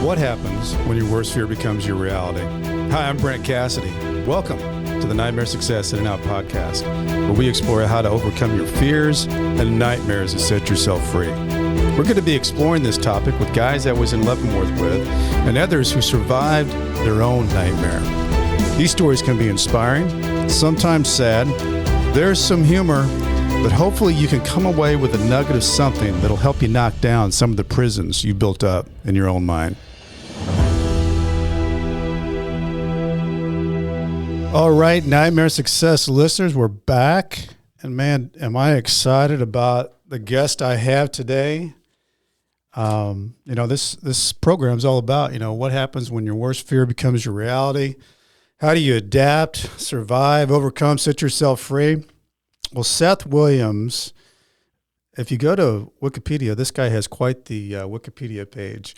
What happens when your worst fear becomes your reality? Hi, I'm Brent Cassidy. Welcome to the Nightmare Success In and Out podcast, where we explore how to overcome your fears and nightmares and set yourself free. We're going to be exploring this topic with guys I was in Leavenworth with and others who survived their own nightmare. These stories can be inspiring, sometimes sad. There's some humor, but hopefully you can come away with a nugget of something that'll help you knock down some of the prisons you built up in your own mind. All right, Nightmare Success listeners, we're back. And man, am I excited about the guest I have today. This program is all about, what happens when your worst fear becomes your reality. How do you adapt, survive, overcome, set yourself free? Well, Seth Williams, if you go to Wikipedia, this guy has quite the Wikipedia page.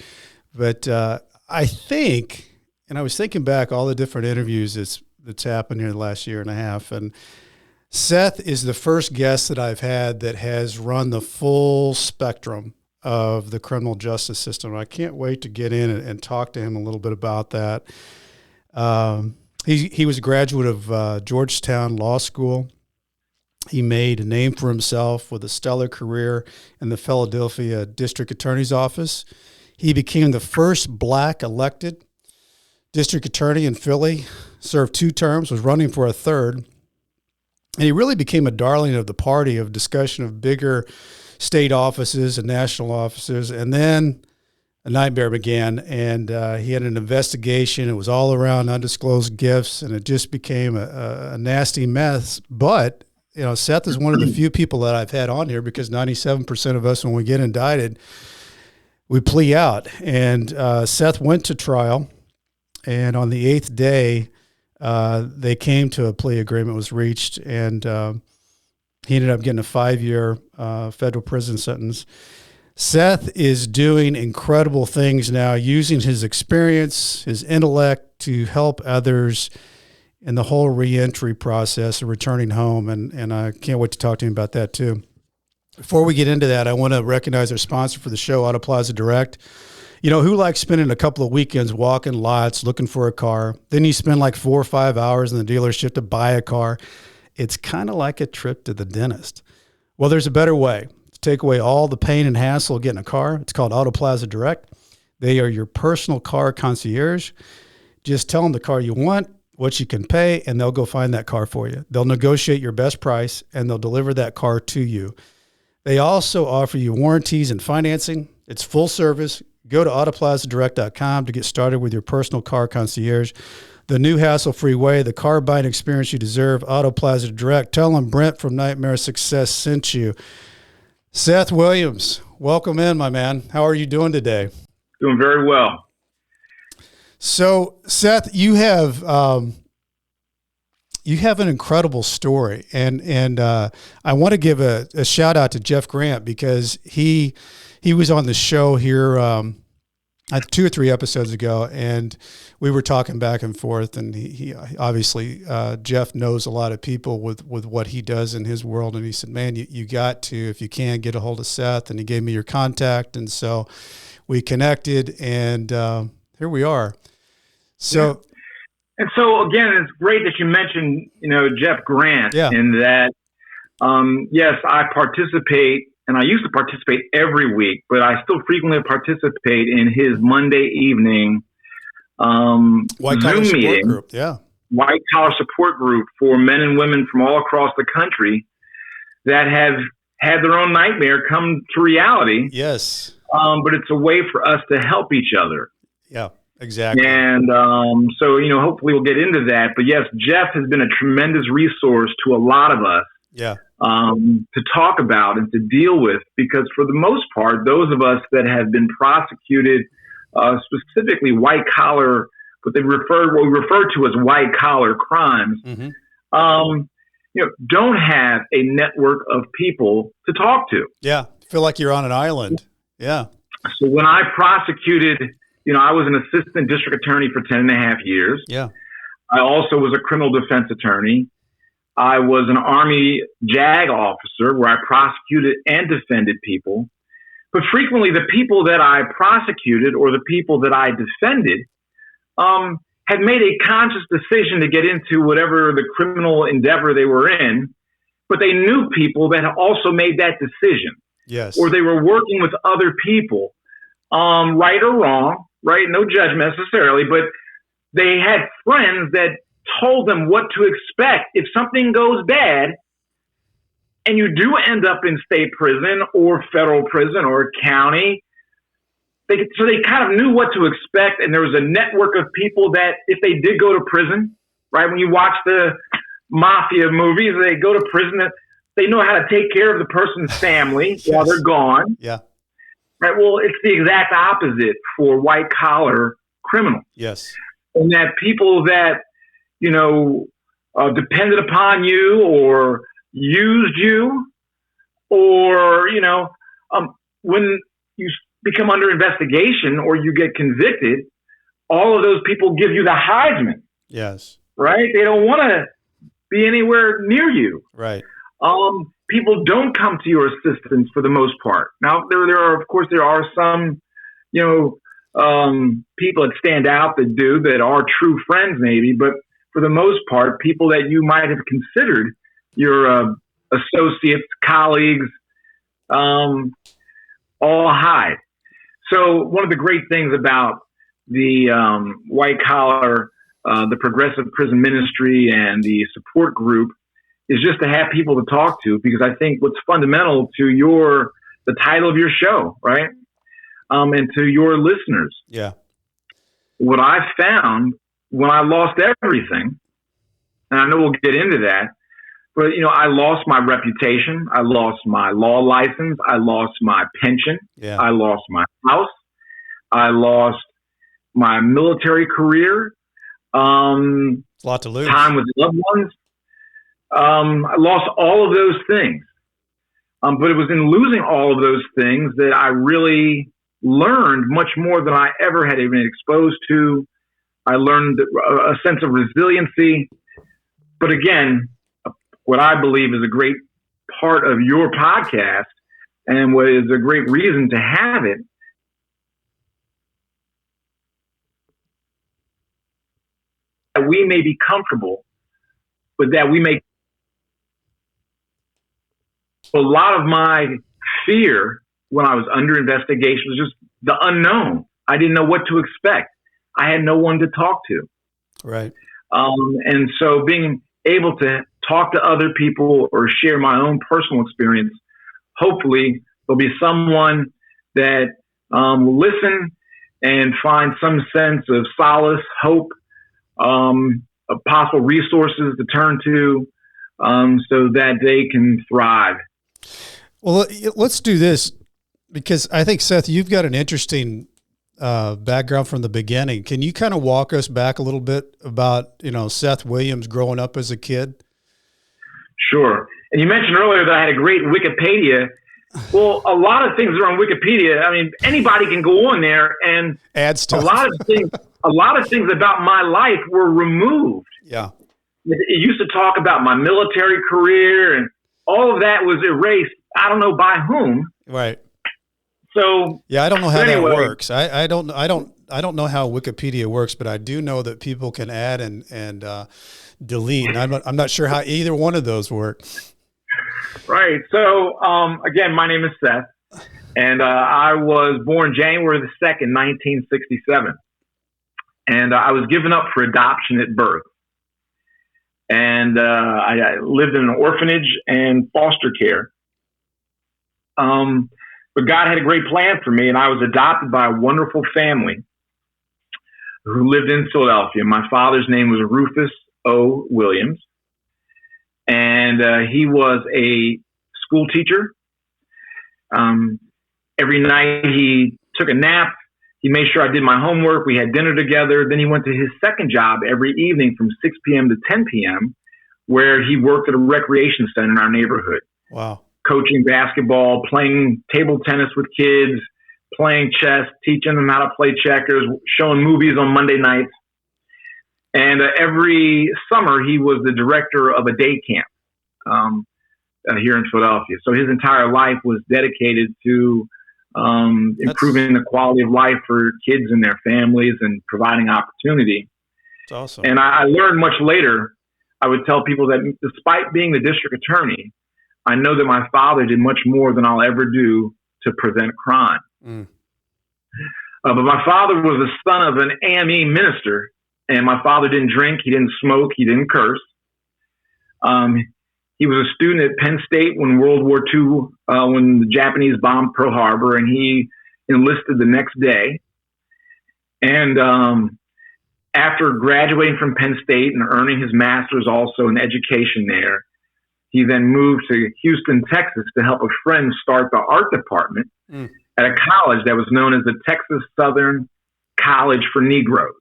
But I think, and I was thinking back all the different interviews that's happened here the last year and a half, and Seth is the first guest that I've had that has run the full spectrum of the criminal justice system. I can't wait to get in and talk to him a little bit about that. He was a graduate of Georgetown Law School. He made a name for himself with a stellar career in the Philadelphia District Attorney's Office. He became the first black elected district attorney in Philly, served 2 terms, was running for a third. And he really became a darling of the party of discussion of bigger state offices and national offices. And then a nightmare began, and he had an investigation. It was all around undisclosed gifts, and it just became a nasty mess. But Seth is one of the few people that I've had on here because 97% of us, when we get indicted, we plea out. And Seth went to trial, and on the 8th day, they came to a plea agreement was reached, and he ended up getting a 5-year federal prison sentence. Seth is doing incredible things now, using his experience, his intellect to help others in the whole reentry process of returning home. And I can't wait to talk to him about that too. Before we get into that, I want to recognize our sponsor for the show, Auto Plaza Direct. Who likes spending a couple of weekends walking lots, looking for a car? Then you spend like 4 or 5 hours in the dealership to buy a car. It's kind of like a trip to the dentist. Well, there's a better way to take away all the pain and hassle of getting a car. It's called Auto Plaza Direct. They are your personal car concierge. Just tell them the car you want, what you can pay, and they'll go find that car for you. They'll negotiate your best price, and they'll deliver that car to you. They also offer you warranties and financing. It's full service. Go to autoplazadirect.com to get started with your personal car concierge. The new hassle-free way, the car buying experience you deserve, Auto Plaza Direct. Tell them Brent from Nightmare Success sent you. Seth Williams, welcome in, my man. How are you doing today? Doing very well. So, Seth, you have an incredible story, and I want to give a shout out to Jeff Grant because he was on the show here 2 or 3 episodes ago, and we were talking back and forth. And he obviously Jeff knows a lot of people with what he does in his world, and he said, "Man, you got to, if you can, get a hold of Seth." And he gave me your contact, and so we connected, and here we are. So, yeah. And so again, it's great that you mentioned, Jeff Grant, in that, yes, I participate, and I used to participate every week, but I still frequently participate in his Monday evening White Collar Zoom meeting, group, White Collar Support Group for men and women from all across the country that have had their own nightmare come to reality. Yes. But it's a way for us to help each other. Yeah. Exactly. And so, hopefully we'll get into that. But yes, Jeff has been a tremendous resource to a lot of us to talk about and to deal with, because for the most part, those of us that have been prosecuted, specifically white collar, what we refer to as white collar crimes, don't have a network of people to talk to. Yeah. Feel like you're on an island. Yeah. So when I prosecuted, I was an assistant district attorney for 10 and a half years. Yeah. I also was a criminal defense attorney. I was an Army JAG officer where I prosecuted and defended people. But frequently the people that I prosecuted or the people that I defended had made a conscious decision to get into whatever the criminal endeavor they were in, but they knew people that also made that decision. Yes. Or they were working with other people, right or wrong, right? No judgment necessarily, but they had friends that told them what to expect if something goes bad and you do end up in state prison or federal prison or county. So they kind of knew what to expect, and there was a network of people that if they did go to prison, right, when you watch the mafia movies, they go to prison, they know how to take care of the person's family yes. while they're gone. Yeah. Right. Well, it's the exact opposite for white collar criminals. Yes. And that people that, depended upon you or used you or, when you become under investigation or you get convicted, all of those people give you the Heisman. Yes. Right? They don't want to be anywhere near you. Right. People don't come to your assistance for the most part. Now, there are some, people that stand out that are true friends maybe, but for the most part, people that you might have considered your associates, colleagues, all hide. So one of the great things about the white collar, the progressive prison ministry and the support group is just to have people to talk to, because I think what's fundamental to the title of your show, right? And to your listeners. Yeah. What I found when I lost everything, and I know we'll get into that, but I lost my reputation, I lost my law license, I lost my pension, yeah. I lost my house, I lost my military career, it's a lot to lose. Time with loved ones. I lost all of those things. But it was in losing all of those things that I really learned much more than I ever had been exposed to. I learned a sense of resiliency. But again, what I believe is a great part of your podcast and what is a great reason to have it, that we may be comfortable, but that we may. A lot of my fear when I was under investigation was just the unknown. I didn't know what to expect. I had no one to talk to. Right. And so being able to talk to other people or share my own personal experience, hopefully there'll be someone that will listen and find some sense of solace, hope, of possible resources to turn to, so that they can thrive. Well, let's do this, because I think, Seth, you've got an interesting background from the beginning. Can you kind of walk us back a little bit about, Seth Williams growing up as a kid? Sure. And you mentioned earlier that I had a great Wikipedia. Well, a lot of things are on Wikipedia. I mean, anybody can go on there and add stuff. A lot of things about my life were removed. Yeah. It used to talk about my military career, and all of that was erased. I don't know by whom. Right. So yeah, I don't know how that works. I don't know how Wikipedia works, but I do know that people can add and delete. And I'm not sure how either one of those work. Right. So again, my name is Seth, and I was born January the 2nd, 1967, and I was given up for adoption at birth. And I lived in an orphanage and foster care. But God had a great plan for me, and I was adopted by a wonderful family who lived in Philadelphia. My father's name was Rufus O. Williams, and he was a school teacher. Every night he took a nap. He made sure I did my homework. We had dinner together. Then he went to his second job every evening from 6 p.m. to 10 p.m., where he worked at a recreation center in our neighborhood. Wow. Coaching basketball, playing table tennis with kids, playing chess, teaching them how to play checkers, showing movies on Monday nights. And every summer, he was the director of a day camp here in Philadelphia. So his entire life was dedicated to improving the quality of life for kids and their families and providing opportunity. That's awesome. And I learned much later, I would tell people that despite being the district attorney, I know that my father did much more than I'll ever do to prevent crime. But my father was the son of an AME minister, and my father didn't drink, he didn't smoke, he didn't curse. He was a student at Penn State when World War II, when the Japanese bombed Pearl Harbor, and he enlisted the next day. And after graduating from Penn State and earning his master's also in education there, he then moved to Houston, Texas to help a friend start the art department at a college that was known as the Texas Southern College for Negroes.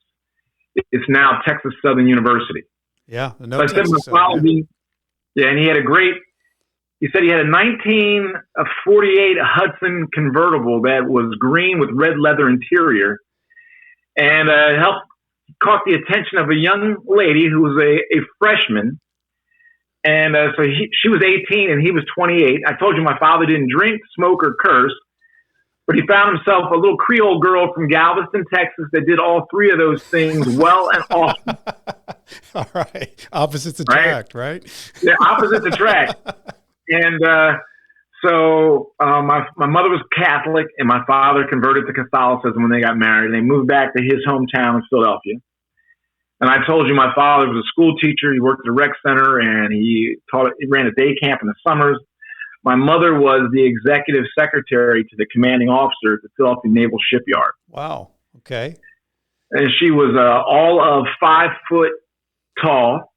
It's now Texas Southern University. Yeah. So I said my father, yeah, and he said he had a 1948 Hudson convertible that was green with red leather interior, and caught the attention of a young lady who was a freshman. And so she was 18 and he was 28. I told you my father didn't drink, smoke, or curse, but he found himself a little Creole girl from Galveston, Texas that did all three of those things well and often. All right. Opposites attract, right? Yeah, opposites attract. And so my mother was Catholic and my father converted to Catholicism when they got married. They moved back to his hometown of Philadelphia. And I told you my father was a school teacher. He worked at a rec center and he ran a day camp in the summers. My mother was the executive secretary to the commanding officer at the Philadelphia Naval Shipyard. Wow. Okay. And she was all of 5 foot tall.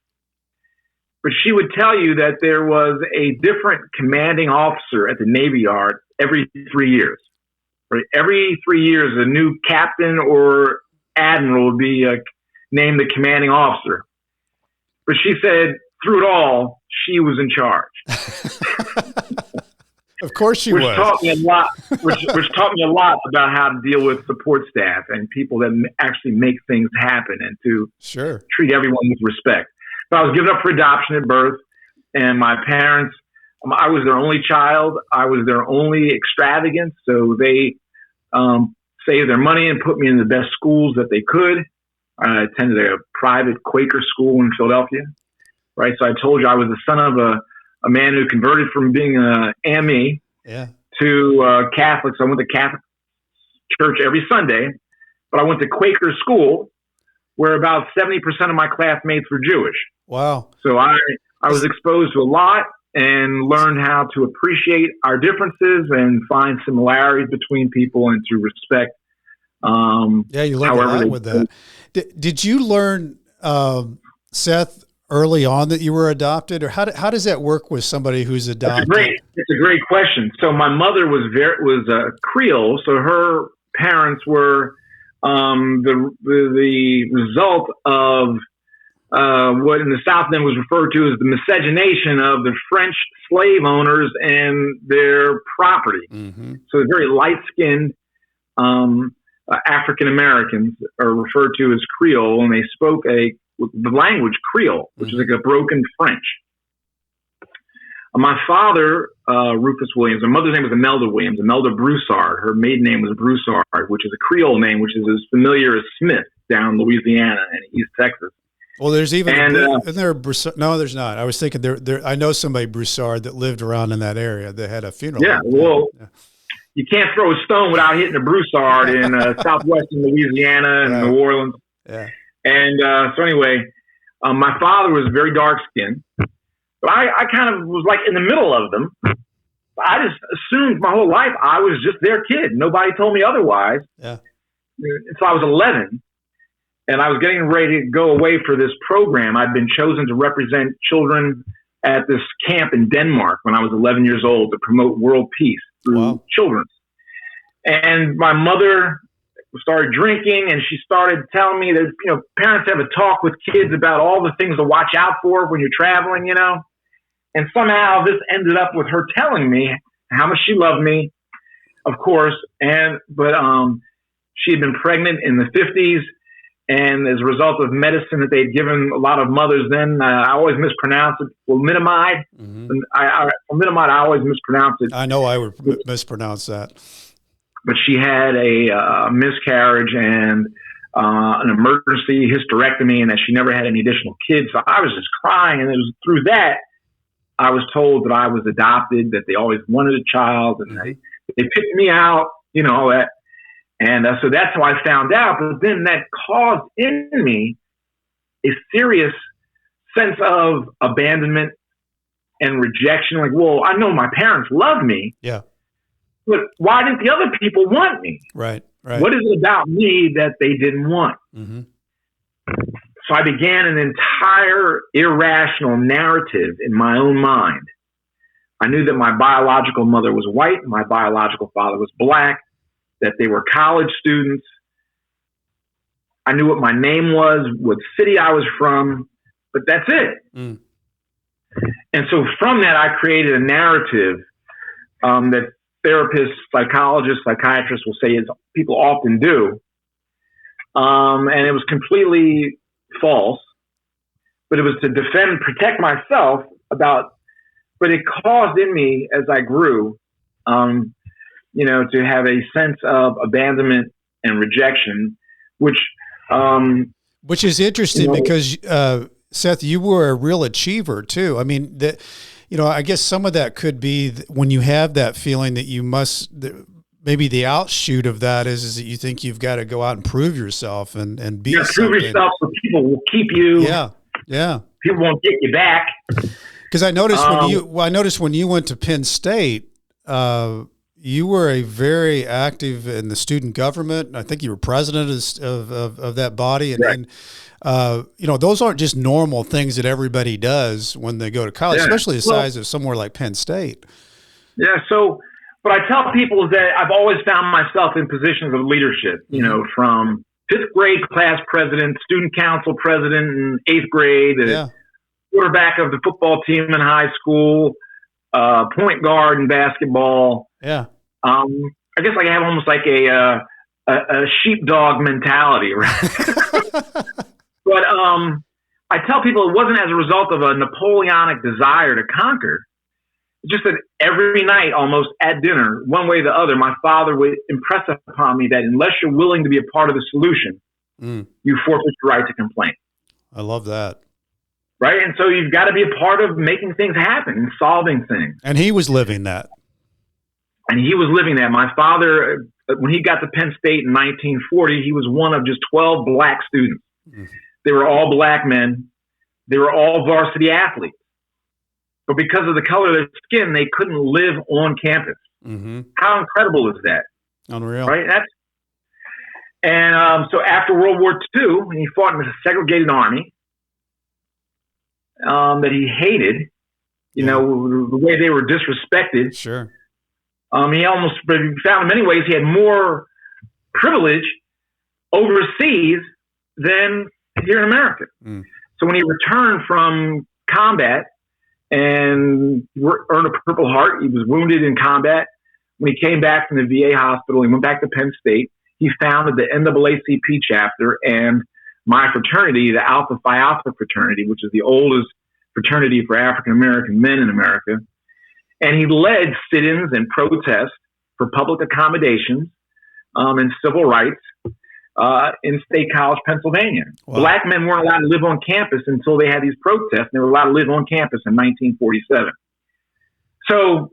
But she would tell you that there was a different commanding officer at the Navy Yard every 3 years. Right? Every 3 years, a new captain or admiral would be named the commanding officer. But she said, through it all, she was in charge. Of course she was. Taught me a lot, which taught me a lot about how to deal with support staff and people that actually make things happen and to treat everyone with respect. So I was given up for adoption at birth, and my parents, I was their only child. I was their only extravagance. So they saved their money and put me in the best schools that they could. I attended a private Quaker school in Philadelphia, right? So I told you I was the son of a man who converted from being an AME to Catholic. So I went to Catholic church every Sunday, but I went to Quaker school where about 70% of my classmates were Jewish. Wow. So I was exposed to a lot and learned how to appreciate our differences and find similarities between people and to respect. You learned a lot with that. Did you learn, Seth, early on that you were adopted, or how does that work with somebody who's adopted? It's a great question. So my mother was Creole, so her parents were the result of what in the South then was referred to as the miscegenation of the French slave owners and their property. Mm-hmm. So they're very light-skinned African Americans are referred to as Creole, and they spoke the language Creole, which is like a broken French. My father, Rufus Williams, my mother's name was Imelda Williams, Imelda Broussard. Her maiden name was Broussard, which is a Creole name, which is as familiar as Smith down in Louisiana and East Texas. Well, there's even isn't there a Broussard? No, there's not. I was thinking there. I know somebody Broussard that lived around in that area that had a funeral. Yeah, well, you can't throw a stone without hitting a Broussard in southwestern Louisiana and New Orleans. Yeah. And so anyway, my father was very dark skinned, but I kind of was like in the middle of them. I just assumed my whole life I was just their kid. Nobody told me otherwise. Yeah. So I was 11. And I was getting ready to go away for this program. I'd been chosen to represent children at this camp in Denmark when I was 11 years old to promote world peace through children. And my mother started drinking, and she started telling me that, parents have a talk with kids about all the things to watch out for when you're traveling, And somehow this ended up with her telling me how much she loved me, of course. But she had been pregnant in the 50s. And as a result of medicine that they'd given a lot of mothers then, I always mispronounce it, thalidomide. Mm-hmm. Thalidomide, I always mispronounce it. I know I would mispronounce that. but she had a miscarriage and an emergency hysterectomy, and that she never had any additional kids. So I was just crying, and it was through that I was told that I was adopted, that they always wanted a child, and they picked me out, all that. And so that's how I found out. But then that caused in me a serious sense of abandonment and rejection. Like, well, I know my parents love me. Yeah. But why didn't the other people want me? Right. What is it about me that they didn't want? Mm-hmm. So I began an entire irrational narrative in my own mind. I knew that my biological mother was white, my biological father was black, that they were college students. I knew what my name was, what city I was from, but that's it. Mm. And so from that, I created a narrative that therapists, psychologists, psychiatrists will say, as people often do. And it was completely false, but it was to defend and protect myself but it caused in me as I grew, to have a sense of abandonment and rejection, which is interesting because, Seth, you were a real achiever too. I mean, I guess some of that could be when you have that feeling that you must, maybe the outshoot of that is that you think you've got to go out and prove yourself and be something. Prove yourself so people will keep you. Yeah. People won't get you back. Because I noticed when you went to Penn State, you were a very active in the student government. I think you were president of that body, and those aren't just normal things that everybody does when they go to college, especially the size of somewhere like Penn State. Yeah. So, what I tell people is that I've always found myself in positions of leadership. From fifth grade class president, student council president in eighth grade. Quarterback of the football team in high school, point guard in basketball. Yeah. I guess I have almost like a sheepdog mentality, right? But I tell people it wasn't as a result of a Napoleonic desire to conquer. It's just that every night, almost at dinner, one way or the other, my father would impress upon me that unless you're willing to be a part of the solution, you forfeit your right to complain. I love that. Right. And so you've got to be a part of making things happen and solving things. And he was living that. My father, when he got to Penn State in 1940, he was one of just 12 black students. Mm-hmm. They were all black men. They were all varsity athletes. But because of the color of their skin, they couldn't live on campus. Mm-hmm. How incredible is that? Unreal. Right. So after World War II, when he fought in the segregated army, that he hated, the way they were disrespected. Sure. He found in many ways he had more privilege overseas than here in America. Mm. So when he returned from combat and earned a Purple Heart, he was wounded in combat. When he came back from the VA hospital, he went back to Penn State. He founded the NAACP chapter and my fraternity, the Alpha Phi Alpha fraternity, which is the oldest fraternity for African-American men in America. And he led sit-ins and protests for public accommodations and civil rights in State College, Pennsylvania. Wow. Black men weren't allowed to live on campus until they had these protests, and they were allowed to live on campus in 1947. So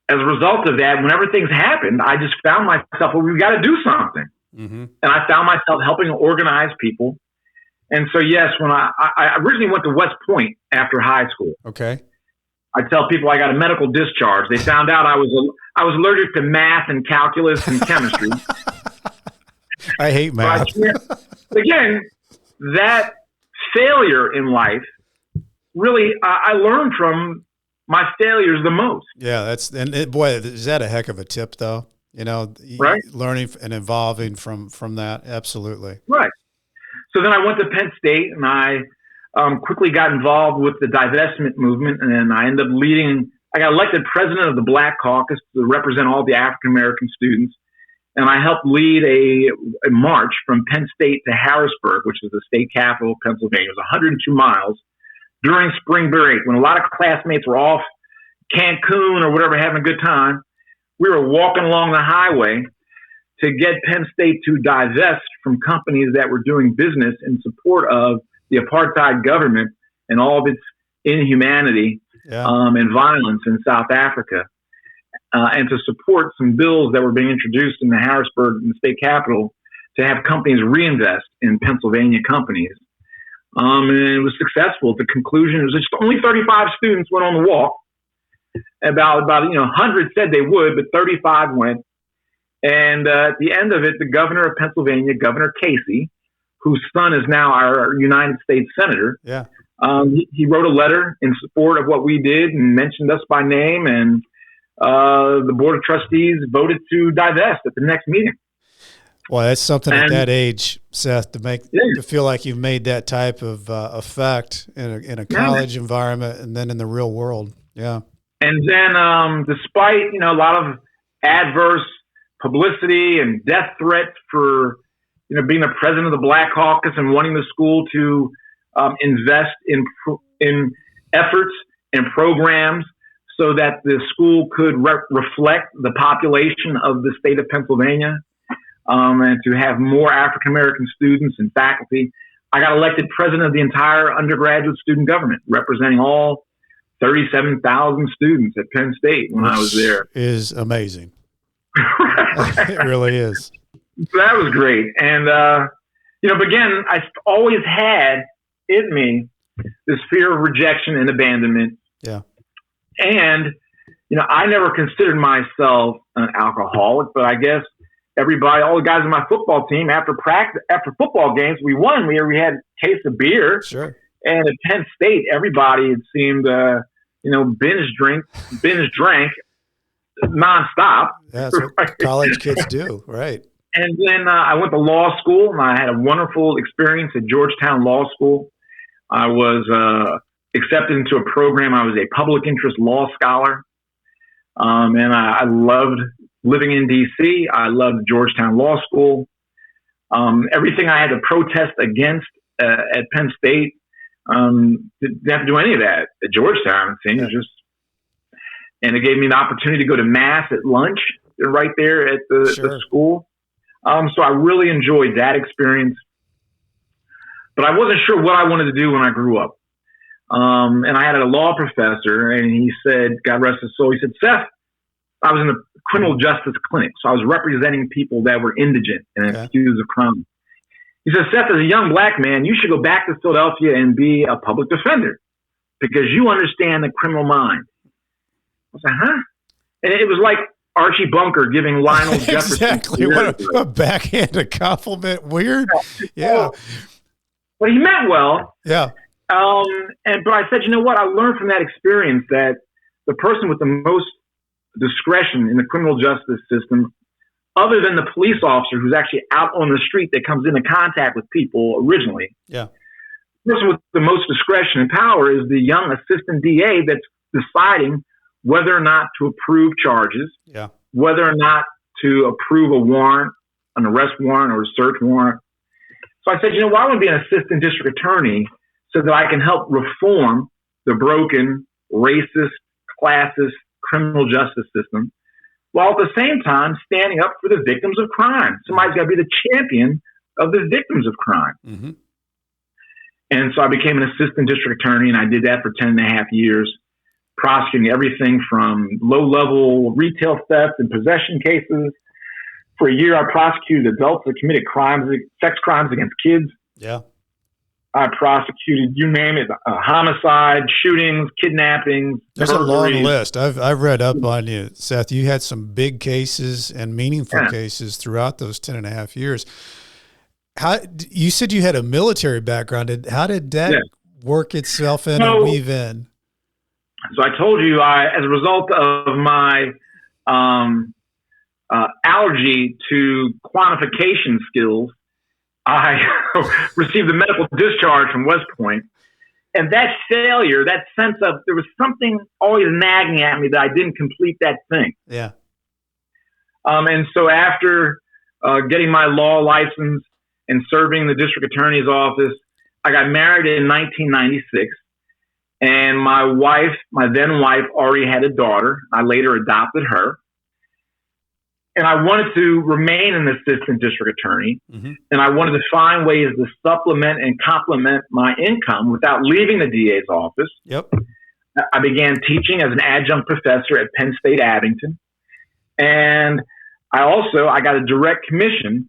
as a result of that, whenever things happened, I just found myself, we've got to do something. Mm-hmm. And I found myself helping organize people. And so, yes, when I originally went to West Point after high school. Okay. I tell people I got a medical discharge. They found out I was allergic to math and calculus and chemistry. I hate math. But again, that failure in life, really, I learned from my failures the most. Yeah, boy, is that a heck of a tip, though? Right? Learning and evolving from that, absolutely. Right. So then I went to Penn State, and I quickly got involved with the divestment movement, and then I ended up I got elected president of the Black Caucus to represent all the African-American students, and I helped lead a march from Penn State to Harrisburg, which is the state capital of Pennsylvania. It was 102 miles during spring break when a lot of classmates were off Cancun or whatever having a good time. We were walking along the highway, to get Penn State to divest from companies that were doing business in support of the apartheid government and all of its inhumanity and violence in South Africa, and to support some bills that were being introduced in the Harrisburg, in the state capitol, to have companies reinvest in Pennsylvania companies. And it was successful. At the conclusion, it was just only 35 students went on the walk. About 100 said they would, but 35 went. And at the end of it, the governor of Pennsylvania, Governor Casey, whose son is now our United States Senator, he wrote a letter in support of what we did and mentioned us by name. And the Board of Trustees voted to divest at the next meeting. Well, that's something at that age, Seth, to feel like you've made that type of effect in a college environment and then in the real world. Yeah. And then despite, a lot of adverse publicity and death threats for, being the president of the Black Caucus and wanting the school to invest in efforts and programs so that the school could reflect the population of the state of Pennsylvania, and to have more African-American students and faculty, I got elected president of the entire undergraduate student government, representing all 37,000 students at Penn State when I was there. Is amazing. It really is. So that was great. And, but again, I always had in me this fear of rejection and abandonment. Yeah. And, I never considered myself an alcoholic, but I guess everybody, all the guys on my football team, after football games, we won. We had a case of beer. Sure. And at Penn State, everybody, it seemed, binge drank nonstop. That's what college kids do, right? And then I went to law school, and I had a wonderful experience at Georgetown Law School. I was accepted into a program. I was a public interest law scholar, and I loved living in D.C. I loved Georgetown Law School. Everything I had to protest against at Penn State, didn't have to do any of that at Georgetown. It seems and it gave me an opportunity to go to mass at lunch right there at the school. So I really enjoyed that experience, but I wasn't sure what I wanted to do when I grew up. And I had a law professor, and he said, God rest his soul, he said, Seth, I was in a criminal justice clinic, so I was representing people that were indigent and accused of crime. He said, Seth, as a young black man, you should go back to Philadelphia and be a public defender because you understand the criminal mind. I was like, huh? And it was like Archie Bunker giving Lionel Jefferson. Exactly. What a backhanded compliment. Weird. Yeah. But he meant well. Yeah. But I said, you know what? I learned from that experience that the person with the most discretion in the criminal justice system, other than the police officer who's actually out on the street that comes into contact with people originally, the person with the most discretion and power is the young assistant DA that's deciding whether or not to approve charges, whether or not to approve a warrant, an arrest warrant or a search warrant. So I said, you know, well, I want to be an assistant district attorney so that I can help reform the broken, racist, classist, criminal justice system, while at the same time standing up for the victims of crime. Somebody's got to be the champion of the victims of crime. Mm-hmm. And so I became an assistant district attorney, and I did that for 10 and a half years, prosecuting everything from low-level retail theft and possession cases. For a year, I prosecuted adults that committed crimes, sex crimes against kids. Yeah. I prosecuted, you name it, homicide, shootings, kidnappings. There's a long list. I've read up on you, Seth. You had some big cases and meaningful cases throughout those 10 and a half years. You said you had a military background. How did that work itself in and weave in? So I told you, as a result of my allergy to quantification skills, I received a medical discharge from West Point. And that failure, that sense of there was something always nagging at me that I didn't complete that thing. Yeah. And so after getting my law license and serving in the district attorney's office, I got married in 1996. And my wife, my then wife, already had a daughter. I later adopted her. and I wanted to remain an assistant district attorney, mm-hmm. and I wanted to find ways to supplement and complement my income without leaving the DA's office. Yep. I began teaching as an adjunct professor at Penn State Abington, and I got a direct commission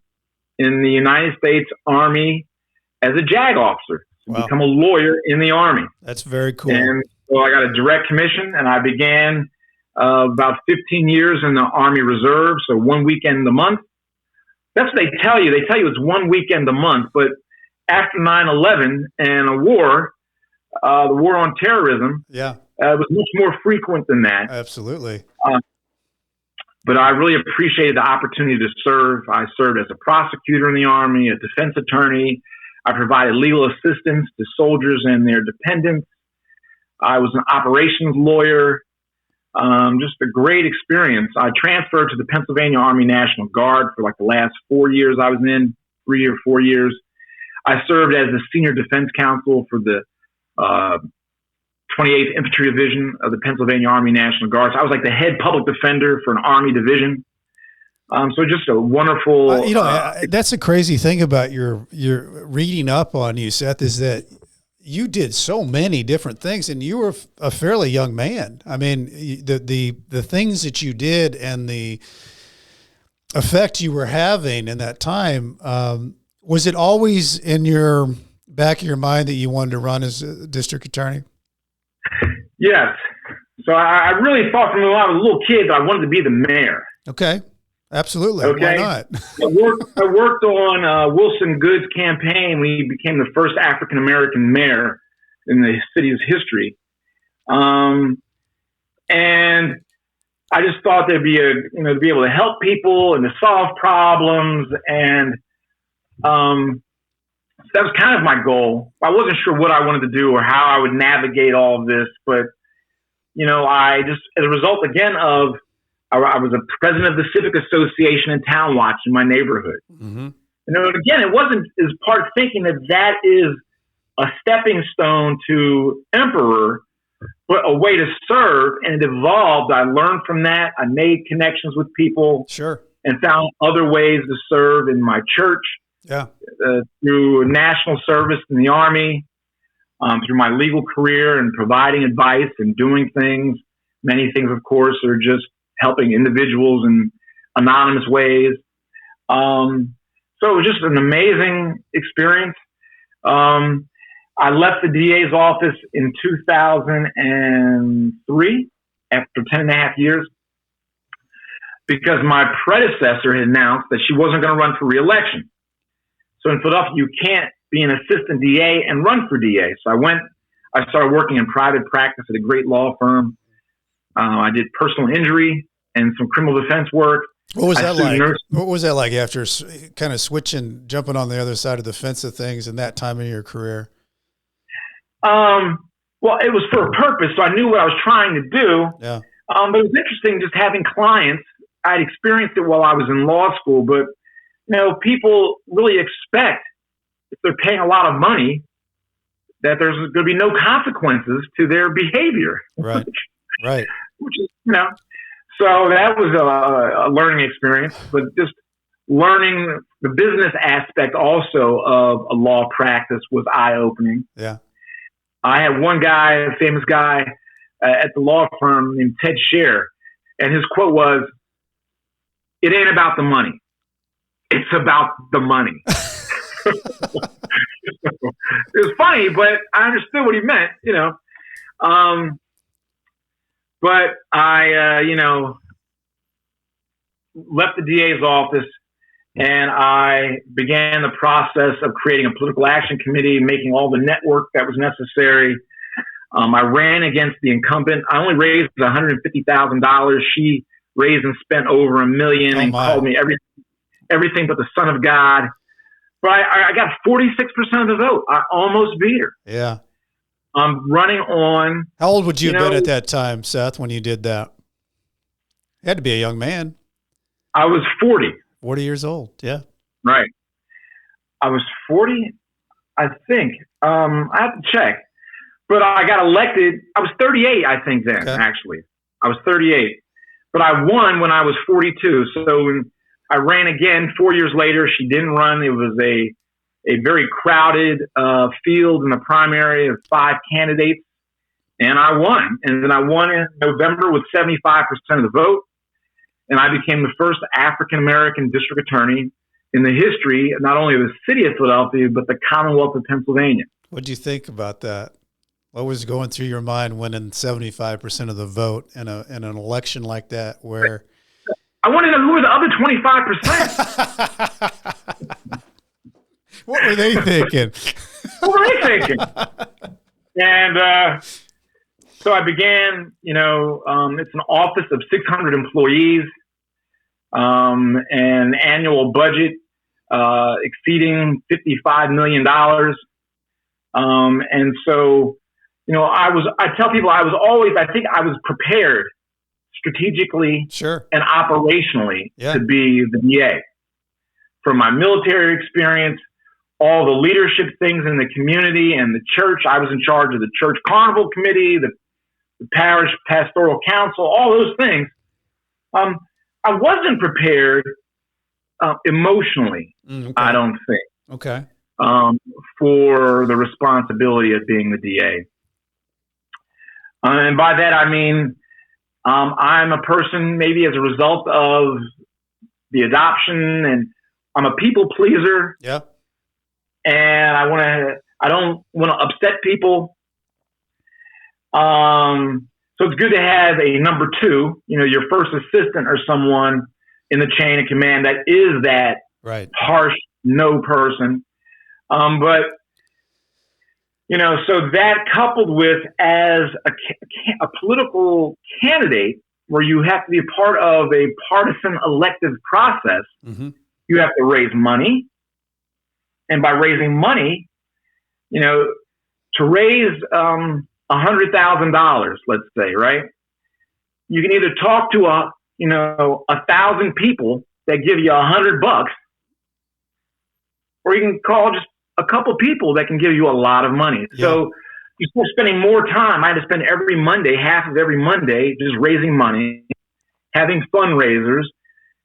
in the United States Army as a JAG officer to wow. become a lawyer in the Army. That's very cool. And so I got a direct commission, and I began about 15 years in the Army Reserve, so one weekend a month. That's what they tell you. They tell you it's one weekend a month, but after 9/11 and a war, the war on terrorism, yeah, it was much more frequent than that. Absolutely. But I really appreciated the opportunity to serve. I served as a prosecutor in the Army, a defense attorney. I provided legal assistance to soldiers and their dependents. I was an operations lawyer. Just a great experience. I transferred to the Pennsylvania Army National Guard for like the last 4 years I was in, 3 or 4 years. I served as the senior defense counsel for the 28th Infantry Division of the Pennsylvania Army National Guard. So I was like the head public defender for an Army division. So just a wonderful. That's the crazy thing about your reading up on you, Seth, is that you did so many different things, and you were a fairly young man. I mean, the things that you did and the effect you were having in that time. Was it always in your back of your mind that you wanted to run as a district attorney? Yes. So I really thought from when I was a little kid that I wanted to be the mayor. Okay. Absolutely. Okay. Why not? I worked on Wilson Good's campaign when he became the first African-American mayor in the city's history. And I just thought there'd be to be able to help people and to solve problems. And that was kind of my goal. I wasn't sure what I wanted to do or how I would navigate all of this, but I just, as a result again of, I was a president of the Civic Association and Town Watch in my neighborhood. Mm-hmm. And again, it wasn't as part of thinking that is a stepping stone to emperor, but a way to serve, and it evolved. I learned from that. I made connections with people. Sure. And found other ways to serve in my church. Yeah. Through national service in the Army, through my legal career and providing advice and doing things. Many things, of course, are just helping individuals in anonymous ways. So it was just an amazing experience. I left the DA's office in 2003 after 10 and a half years because my predecessor had announced that she wasn't going to run for re-election. So in Philadelphia, you can't be an assistant DA and run for DA. So I started working in private practice at a great law firm. I did personal injury and some criminal defense work. What was that like? What was that like after kind of jumping on the other side of the fence of things in that time of your career? Well, it was for a purpose, so I knew what I was trying to do. Yeah. But it was interesting just having clients. I'd experienced it while I was in law school, but people really expect if they're paying a lot of money that there's going to be no consequences to their behavior. Right. Right. Which is, so that was a learning experience, but just learning the business aspect also of a law practice was eye-opening. Yeah. I had one guy, a famous guy at the law firm named Ted Scher, and his quote was, "It ain't about the money. It's about the money." It was funny, but I understood what he meant, But I, left the DA's office and I began the process of creating a political action committee, making all the network that was necessary. I ran against the incumbent. I only raised $150,000. She raised and spent over $1 million and called me everything but the son of God. But I got 46% of the vote. I almost beat her. Yeah. I'm running on. How old would you have been at that time, Seth, when you did that? You had to be a young man. I was 40. 40 years old, yeah. Right. I was 40, I think. I have to check. But I got elected. I was 38, I think, then, actually. I was 38. but I won when I was 42. So when I ran again 4 years later, she didn't run. It was a very crowded field in the primary of 5 candidates, and I won. And then I won in November with 75% of the vote, and I became the first African-American district attorney in the history, not only of the city of Philadelphia, but the Commonwealth of Pennsylvania. What do you think about that? What was going through your mind winning 75% of the vote in an election like that where... I want to know who were the other 25%. What were they thinking? What were they thinking? And so I began, it's an office of 600 employees, an annual budget exceeding $55 million. And so, I tell people I think I was prepared strategically sure. and operationally to be the DA. From my military experience, all the leadership things in the community and the church. I was in charge of the church carnival committee, the parish pastoral council, all those things. I wasn't prepared emotionally, okay. I don't think. Okay. For the responsibility of being the DA. And by that, I mean, I'm a person maybe as a result of the adoption, and I'm a people pleaser. Yeah. And I don't want to upset people. So it's good to have a number 2, your first assistant or someone in the chain of command that is that right. harsh no person. But, so that coupled with as a political candidate where you have to be a part of a partisan elective process, mm-hmm. you have to raise money. And by raising money, to raise $100,000, let's say, right? You can either talk to 1,000 people that give you $100, or you can call just a couple people that can give you a lot of money. Yeah. So you start spending more time. I had to spend every Monday, half of every Monday, just raising money, having fundraisers,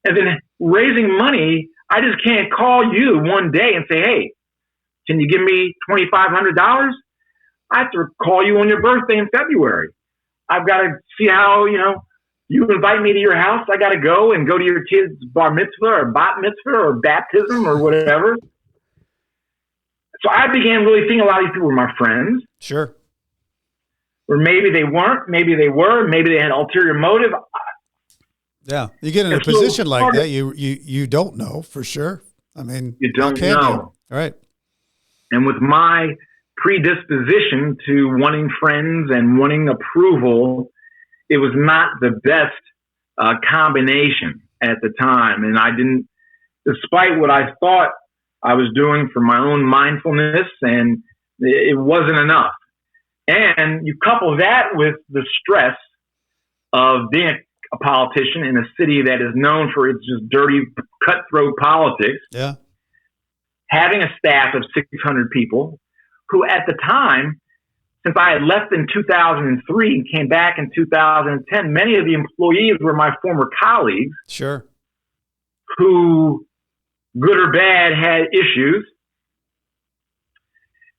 and then raising money. I just can't call you one day and say, hey, can you give me $2,500? I have to call you on your birthday in February. I've got to see how, you invite me to your house. I got to go to your kid's bar mitzvah or bat mitzvah or baptism or whatever. So I began really thinking a lot of these people were my friends. Sure. Or maybe they weren't. Maybe they were. Maybe they had ulterior motive. Yeah, you get in a position like that, you don't know for sure. I mean, you don't know. Right. And with my predisposition to wanting friends and wanting approval, it was not the best combination at the time. And I didn't, despite what I thought I was doing for my own mindfulness, and it wasn't enough. And you couple that with the stress of being a politician in a city that is known for its just dirty, cutthroat politics. Yeah. Having a staff of 600 people who at the time, since I had left in 2003 and came back in 2010, many of the employees were my former colleagues. Sure. Who, good or bad, had issues.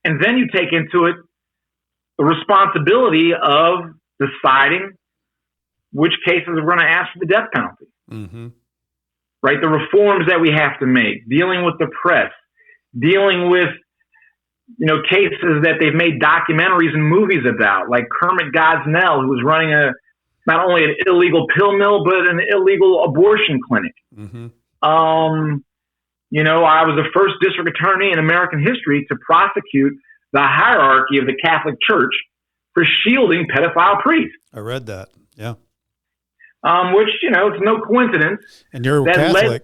And then you take into it the responsibility of deciding which cases we're going to ask for the death penalty. Mm-hmm. Right? The reforms that we have to make, dealing with the press, dealing with, cases that they've made documentaries and movies about, like Kermit Gosnell, who was running not only an illegal pill mill, but an illegal abortion clinic. Mm-hmm. I was the first district attorney in American history to prosecute the hierarchy of the Catholic Church for shielding pedophile priests. I read that. Yeah. Which, it's no coincidence. And you're that Catholic.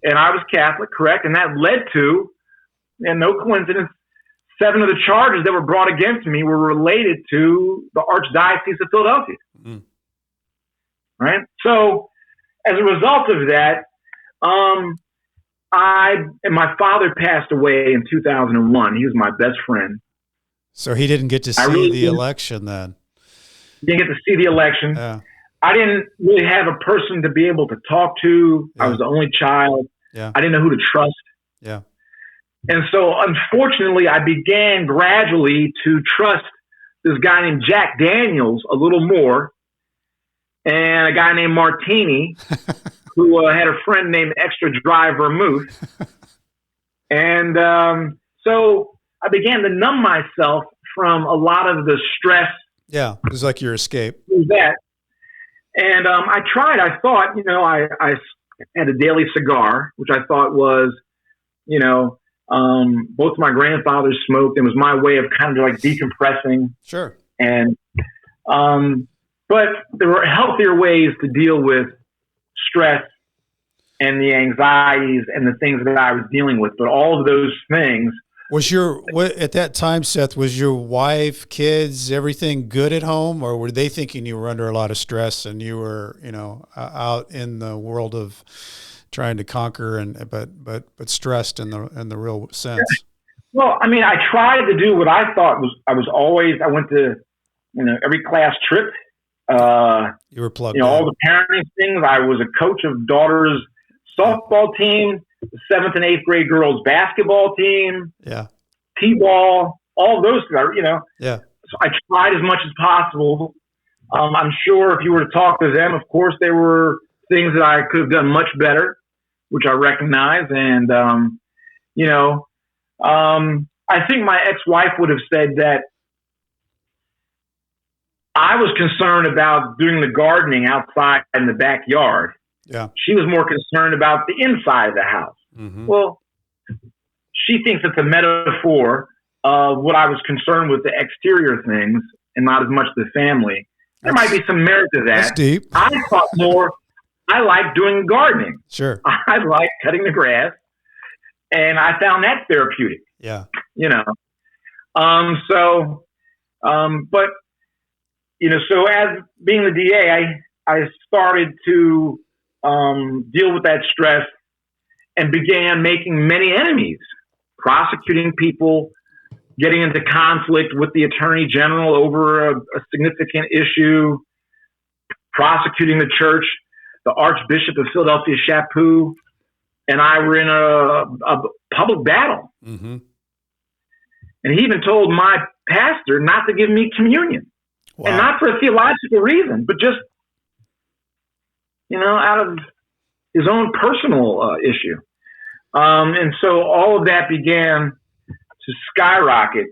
And I was Catholic, correct. And that led to, and no coincidence, 7 of the charges that were brought against me were related to the Archdiocese of Philadelphia. Mm. Right? So as a result of that, my father passed away in 2001. He was my best friend. So he didn't get to see the election then. Didn't get to see the election. Yeah. I didn't really have a person to be able to talk to. Yeah. I was the only child. Yeah. I didn't know who to trust. Yeah. And so, unfortunately, I began gradually to trust this guy named Jack Daniels a little more, and a guy named Martini, who had a friend named Extra Dry Vermouth. And so I began to numb myself from a lot of the stress. Yeah, it was like your escape. That. And I tried. I thought, I had a daily cigar, which I thought was, both my grandfathers smoked. It was my way of kind of like decompressing. Sure. And, but there were healthier ways to deal with stress and the anxieties and the things that I was dealing with. But all of those things. At that time, Seth, was your wife, kids, everything good at home, or were they thinking you were under a lot of stress and you were, out in the world of trying to conquer but stressed in the real sense? Well, I mean, I tried to do what I thought I went to, every class trip. You were plugged in. All the parenting things. I was a coach of daughters' softball team, the 7th and 8th grade girls basketball team, yeah, T-ball, all of those things, Yeah. So I tried as much as possible. I'm sure if you were to talk to them, of course, there were things that I could have done much better, which I recognize. And, I think my ex-wife would have said that I was concerned about doing the gardening outside in the backyard. Yeah. She was more concerned about the inside of the house. Mm-hmm. Well, she thinks it's a metaphor of what I was concerned with, the exterior things and not as much the family. There might be some merit to that. That's deep. I thought more, I like doing gardening. Sure. I like cutting the grass, and I found that therapeutic. Yeah. So as being the DA, I started to deal with that stress and began making many enemies, prosecuting people, getting into conflict with the attorney general over a significant issue, prosecuting the church. The Archbishop of Philadelphia, Chaput, and I were in a public battle. Mm-hmm. And he even told my pastor not to give me communion. Wow. And not for a theological reason, but just, out of his own personal issue. And so all of that began to skyrocket.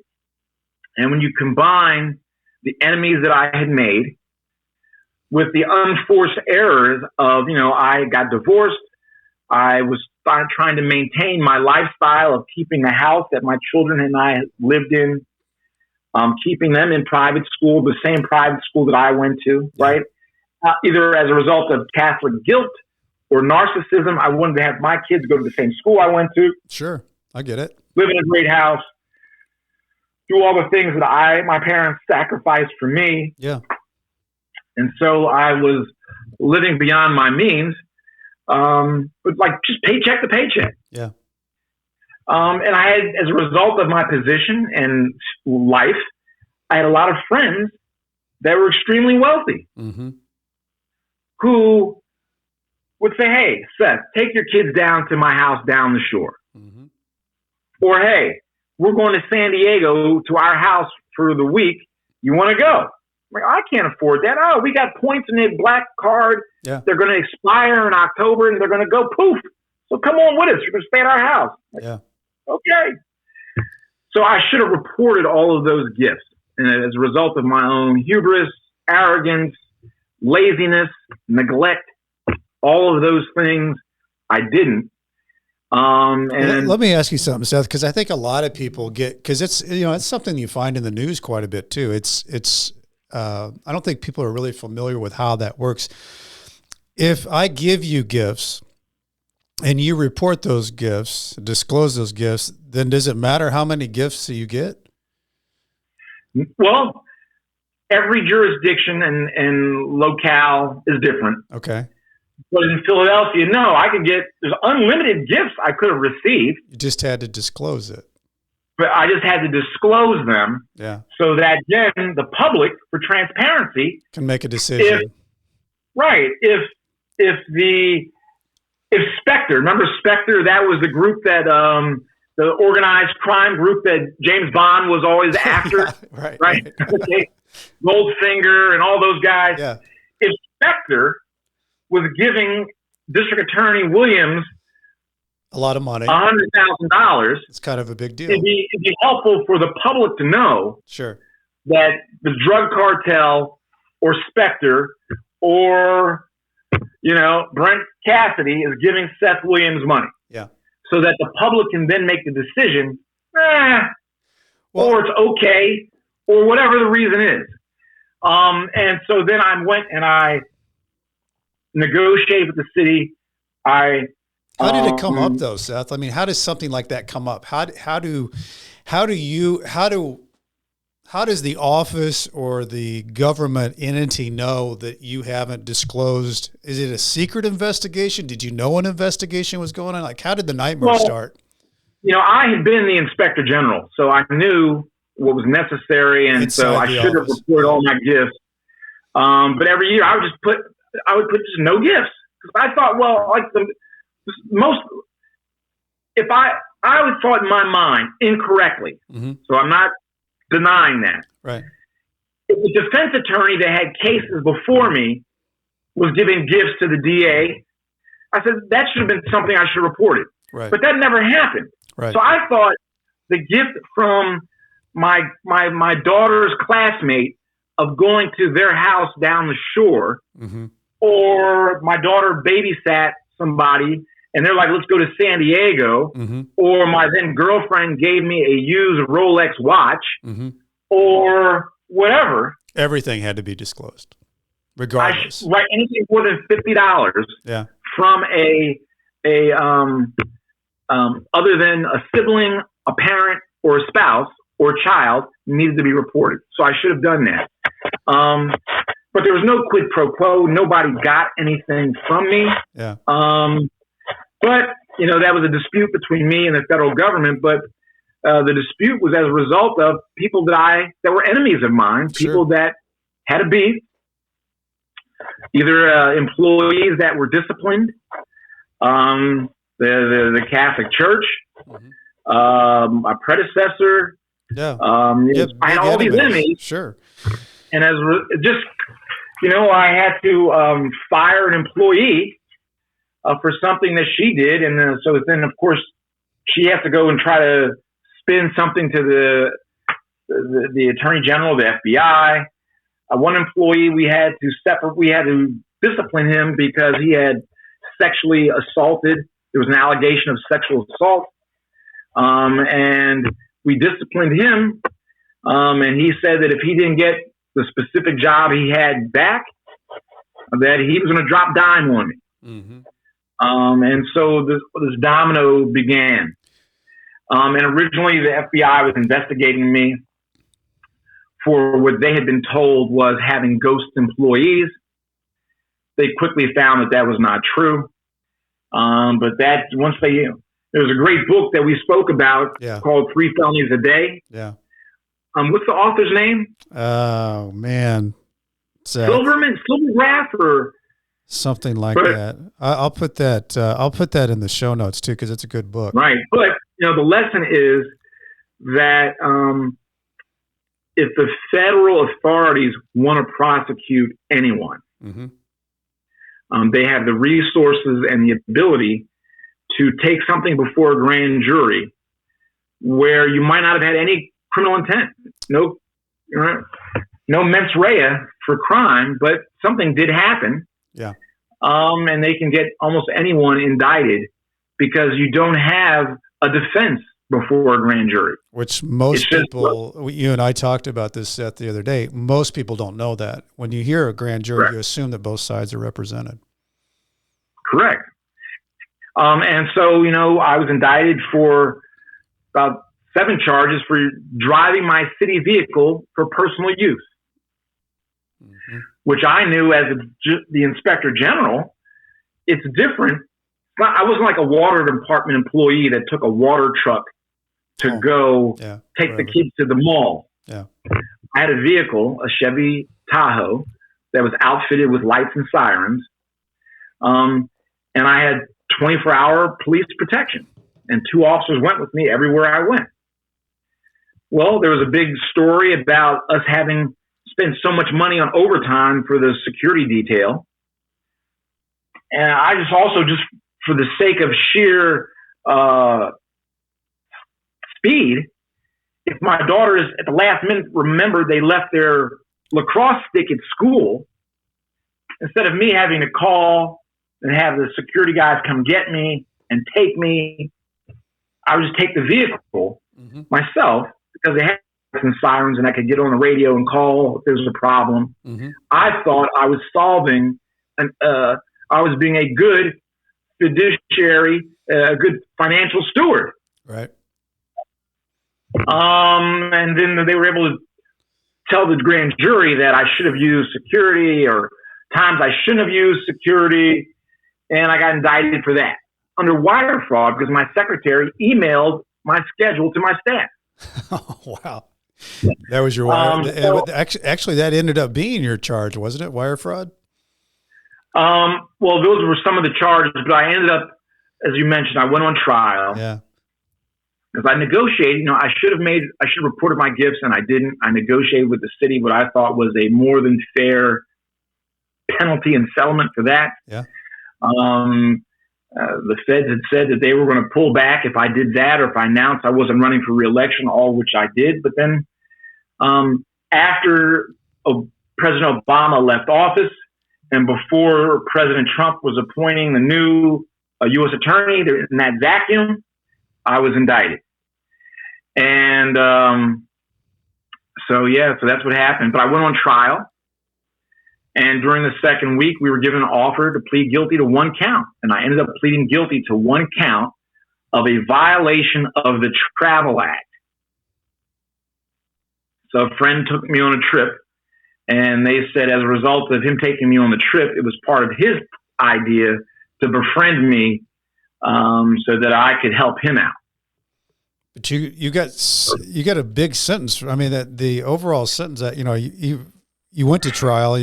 And when you combine the enemies that I had made with the unforced errors of, I got divorced, I was trying to maintain my lifestyle of keeping the house that my children and I lived in, keeping them in private school, the same private school that I went to, right? Either as a result of Catholic guilt or narcissism. I wanted to have my kids go to the same school I went to. Sure, I get it. Live in a great house, do all the things that my parents sacrificed for me. Yeah. And so I was living beyond my means, but like just paycheck to paycheck. Yeah. And I had, as a result of my position and life, I had a lot of friends that were extremely wealthy, mm-hmm. who would say, "Hey, Seth, take your kids down to my house down the shore." Mm-hmm. Or, "Hey, we're going to San Diego to our house for the week. You want to go?" I'm like, "I can't afford that." "Oh, we got points in the black card. Yeah. They're going to expire in October and they're going to go poof. So come on with us. You're going to stay at our house." Like, yeah. Okay. So I should have reported all of those gifts. And as a result of my own hubris, arrogance, laziness, neglect, all of those things, I didn't. And let me ask you something, Seth, because I think a lot of people because it's something you find in the news quite a bit too. I don't think people are really familiar with how that works. If I give you gifts and you report those gifts, disclose those gifts, then does it matter how many gifts you get? Well, every jurisdiction and locale is different. Okay. But in Philadelphia, no, there's unlimited gifts I could have received. You just had to disclose it. But I just had to disclose them. Yeah. So that then the public, for transparency, can make a decision. right. If Spectre, remember Spectre? That was the group that the organized crime group that James Bond was always after, yeah, right? Okay. Goldfinger and all those guys. Yeah. If Spectre was giving District Attorney Williams a lot of money, $100,000, it's kind of a big deal. It'd be helpful for the public to know, sure, that the drug cartel or Spectre or Brent Cassidy is giving Seth Williams money. Yeah. So that the public can then make the decision, or it's okay, or whatever the reason is. And so then I went and I negotiated with the city. How did it come up though, Seth? I mean, how does something like that come up? How does the office or the government entity know that you haven't disclosed? Is it a secret investigation? Did you know an investigation was going on? Like, how did the nightmare start? I had been the inspector general, so I knew what was necessary, and so I should have reported all my gifts. But every year I would put just no gifts, because I thought, I would thought in my mind incorrectly. Mm-hmm. So I'm not denying that. Right. If the defense attorney that had cases before me was giving gifts to the DA, I said that should have been something I should have reported. Right. But that never happened. Right. So I thought the gift from my daughter's classmate of going to their house down the shore, mm-hmm. or my daughter babysat somebody and they're like, let's go to San Diego, mm-hmm. or my then girlfriend gave me a used Rolex watch, mm-hmm. or whatever. Everything had to be disclosed, regardless. Right, anything more than $50 yeah. from other than a sibling, a parent, or a spouse or a child needed to be reported. So I should have done that. But there was no quid pro quo. Nobody got anything from me. Yeah. But, that was a dispute between me and the federal government. But the dispute was as a result of people that were enemies of mine, people sure. that had a beef, either employees that were disciplined, the Catholic Church, mm-hmm. a predecessor. Yeah. I had all these enemies. Sure. And I had to fire an employee for something that she did. And so then, of course, she has to go and try to spin something to the Attorney General, the FBI. One employee, we had to discipline him because he had sexually assaulted. There was an allegation of sexual assault. And we disciplined him. And he said that if he didn't get the specific job he had back, that he was going to drop dime on me. Mm-hmm. And so this domino began. And originally the FBI was investigating me for what they had been told was having ghost employees. They quickly found that was not true. But there was a great book that we spoke about called 3 Felonies a Day. Yeah. What's the author's name? Oh man. Silvergraff or something like that. I'll put that in the show notes too, because it's a good book. Right. But the lesson is that if the federal authorities want to prosecute anyone, mm-hmm. They have the resources and the ability to take something before a grand jury where you might not have had any criminal intent, no mens rea for crime, but something did happen. Yeah. And they can get almost anyone indicted because you don't have a defense before a grand jury. Which most people, you and I talked about this, Seth, the other day. Most people don't know that. When you hear a grand jury, correct. You assume that both sides are represented. Correct. And so, I was indicted for about 7 charges for driving my city vehicle for personal use, mm-hmm. which I knew as the inspector general, it's different. I wasn't like a water department employee that took a water truck to go take the kids to the mall. Yeah. I had a vehicle, a Chevy Tahoe, that was outfitted with lights and sirens. And I had 24-hour police protection, and 2 officers went with me everywhere I went. Well, there was a big story about us having spent so much money on overtime for the security detail. And I just for the sake of sheer speed, if my daughters at the last minute remembered they left their lacrosse stick at school, instead of me having to call and have the security guys come get me and take me, I would just take the vehicle myself, because they had some sirens and I could get on the radio and call if there was a problem. I thought I was solving, I was being a good fiduciary, a good financial steward. Right. And then they were able to tell the grand jury that I should have used security, or times I shouldn't have used security. And I got indicted for that under wire fraud because my secretary emailed my schedule to my staff. Oh, wow. That was your wire. Actually, that ended up being your charge, wasn't it? Wire fraud? Well, those were some of the charges, but I ended up, as you mentioned, I went on trial. Yeah. Because I negotiated, I should have reported my gifts, and I didn't. I negotiated with the city what I thought was a more than fair penalty and settlement for that. Yeah. The feds had said that they were going to pull back if I did that, or if I announced I wasn't running for re-election, all which I did. But then after President Obama left office, and before President Trump was appointing the new U.S. attorney, in that vacuum, I was indicted. And so that's what happened. But I went on trial. And during the second week, we were given an offer to plead guilty to 1 count. And I ended up pleading guilty to 1 count of a violation of the Travel Act. So a friend took me on a trip, and they said as a result of him taking me on the trip, it was part of his idea to befriend me so that I could help him out. But you got a big sentence. I mean, that the overall sentence that you went to trial.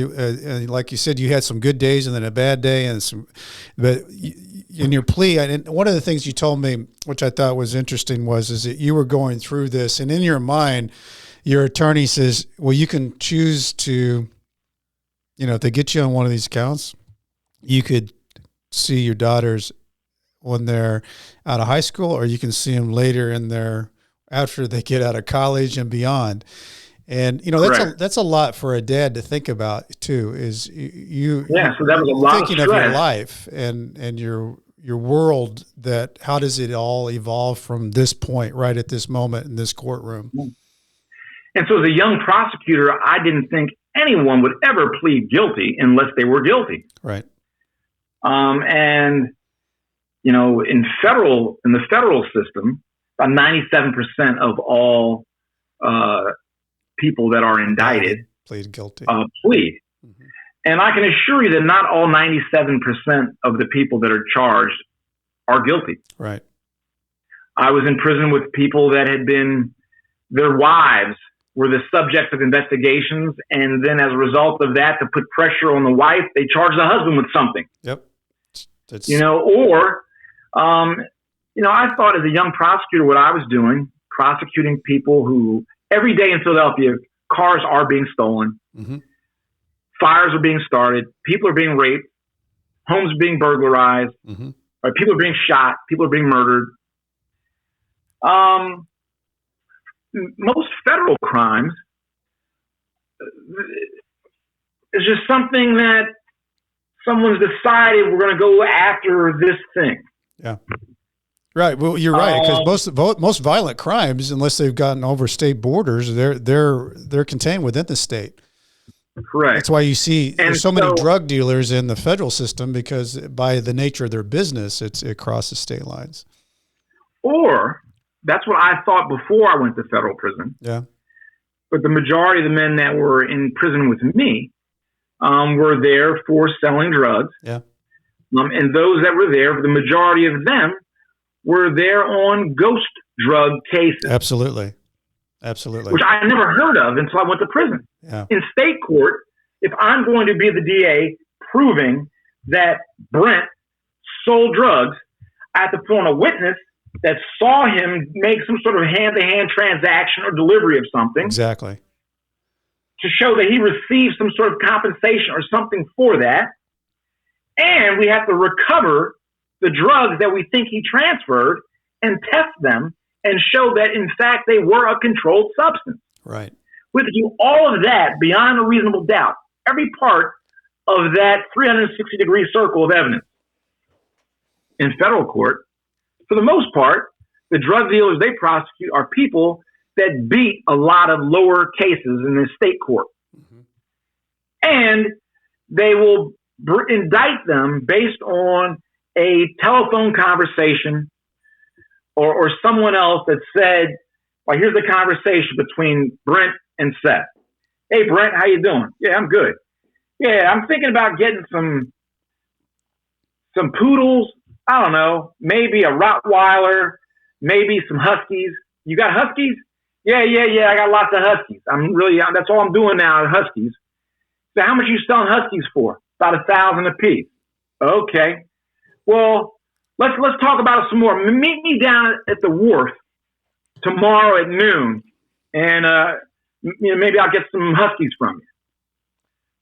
Like you said, you had some good days and then a bad day, but in your plea, and one of the things you told me, which I thought was interesting, is that you were going through this, and in your mind, your attorney says, well, you can choose to, if they get you on one of these counts, you could see your daughters when they're out of high school, or you can see them later after they get out of college and beyond. And that's a lot for a dad to think about too. Is you? Yeah, so that was a lot thinking of your life and your world. That how does it all evolve from this point, right at this moment in this courtroom? And so, as a young prosecutor, I didn't think anyone would ever plead guilty unless they were guilty. Right. And in the federal system, about 97% of all people that are indicted plead guilty. Plead. Mm-hmm. And I can assure you that not all 97% of the people that are charged are guilty. Right. I was in prison with people that had been, their wives were the subject of investigations, and then as a result of that, to put pressure on the wife, they charged the husband with something. Yep. I thought as a young prosecutor what I was doing, prosecuting people who, every day in Philadelphia, cars are being stolen, fires are being started, people are being raped, homes are being burglarized, right? People are being shot, people are being murdered. Most federal crimes is just something that someone's decided we're going to go after this thing. Yeah. Right. Well, you're right, because most violent crimes, unless they've gotten over state borders, they're contained within the state. Correct. That's why you see there's so many drug dealers in the federal system, because by the nature of their business, it crosses state lines. Or that's what I thought before I went to federal prison. Yeah. But the majority of the men that were in prison with me were there for selling drugs. Yeah. And those that were there, the majority of them were there on ghost drug cases. Absolutely. Which I never heard of until I went to prison. Yeah. In state court, if I'm going to be the DA proving that Brent sold drugs, I have to put on a witness that saw him make some sort of hand-to-hand transaction or delivery of something. Exactly. To show that he received some sort of compensation or something for that. And we have to recover the drugs that we think he transferred and test them and show that, in fact, they were a controlled substance. Right. We have to do all of that beyond a reasonable doubt. Every part of that 360-degree circle of evidence. In federal court, for the most part, the drug dealers they prosecute are people that beat a lot of lower cases in the state court. Mm-hmm. And they will indict them based on a telephone conversation or someone else that said, well, here's the conversation between Brent and Seth. Hey, Brent, how you doing? Yeah, I'm good. Yeah, I'm thinking about getting some poodles. I don't know, maybe a Rottweiler, maybe some Huskies. You got Huskies? Yeah, I got lots of Huskies. That's all I'm doing now is Huskies. So how much are you selling Huskies for? About $1,000 a piece. Okay. Well, let's talk about it some more. Meet me down at the wharf tomorrow at noon, and maybe I'll get some Huskies from you.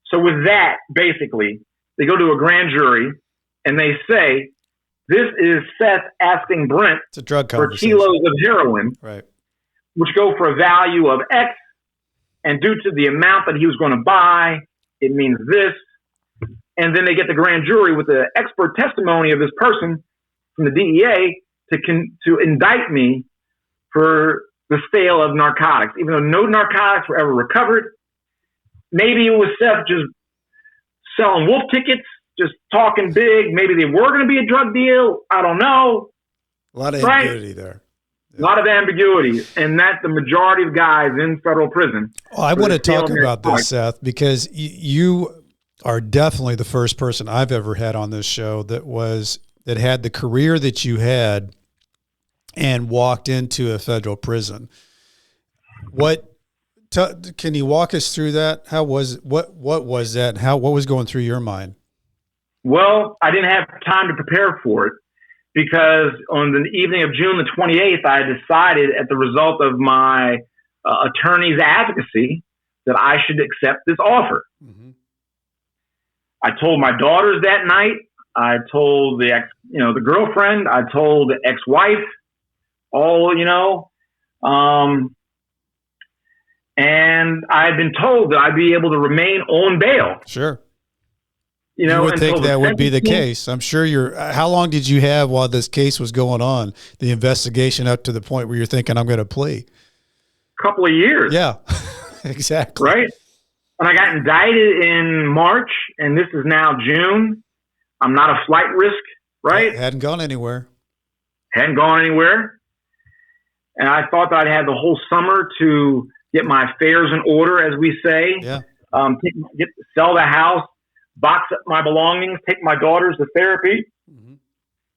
So with that, basically, they go to a grand jury, and they say, this is Seth asking Brent it's a drug for kilos of heroin, right, which go for a value of X, and due to the amount that he was going to buy, it means this. And then they get the grand jury with the expert testimony of this person from the DEA to indict me for the sale of narcotics, even though no narcotics were ever recovered. Maybe it was Seth just selling wolf tickets, just talking big. Maybe they were going to be a drug deal. I don't know. A lot of ambiguity there. A lot of ambiguity, and that's the majority of guys in federal prison. Well, I want to talk about this, Seth, because you are definitely the first person I've ever had on this show that had the career that you had and walked into a federal prison. Can you walk us through that? How was what was that? What was going through your mind? Well, I didn't have time to prepare for it because on the evening of June the 28th, I decided at the result of my attorney's advocacy that I should accept this offer. Mm-hmm. I told my daughters that night. I told the girlfriend. I told the ex-wife. And I had been told that I'd be able to remain on bail. Sure. You would think that would be the case. I'm sure how long did you have while this case was going on, the investigation up to the point where you're thinking, I'm going to plea? A couple of years. Yeah, exactly. Right? And I got indicted in March, and this is now June. I'm not a flight risk, right? Hadn't gone anywhere. And I thought that I'd have the whole summer to get my affairs in order, as we say. Yeah. Sell the house, box up my belongings, take my daughters to therapy, mm-hmm.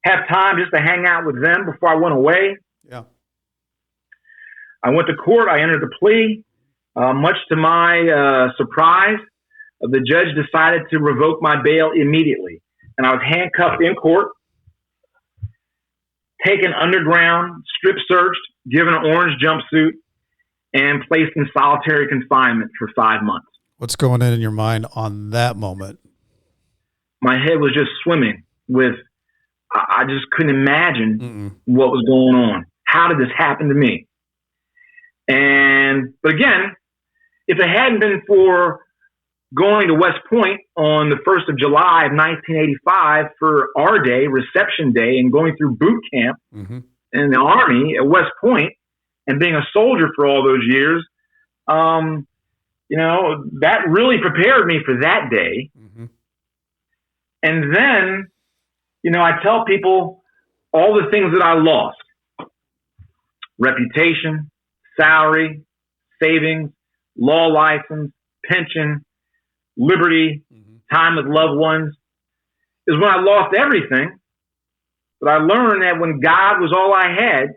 have time just to hang out with them before I went away. Yeah. I went to court. I entered the plea. Much to my surprise, the judge decided to revoke my bail immediately. And I was handcuffed in court, taken underground, strip searched, given an orange jumpsuit, and placed in solitary confinement for 5 months. What's going on in your mind on that moment? My head was just swimming with, I just couldn't imagine what was going on. How did this happen to me? But again, if it hadn't been for going to West Point on the 1st of July of 1985 for our day, reception day, and going through boot camp in the Army at West Point and being a soldier for all those years, that really prepared me for that day. Mm-hmm. And then, I tell people all the things that I lost: reputation, salary, savings, law license, pension, liberty, time with loved ones, is when I lost everything. But I learned that when God was all I had,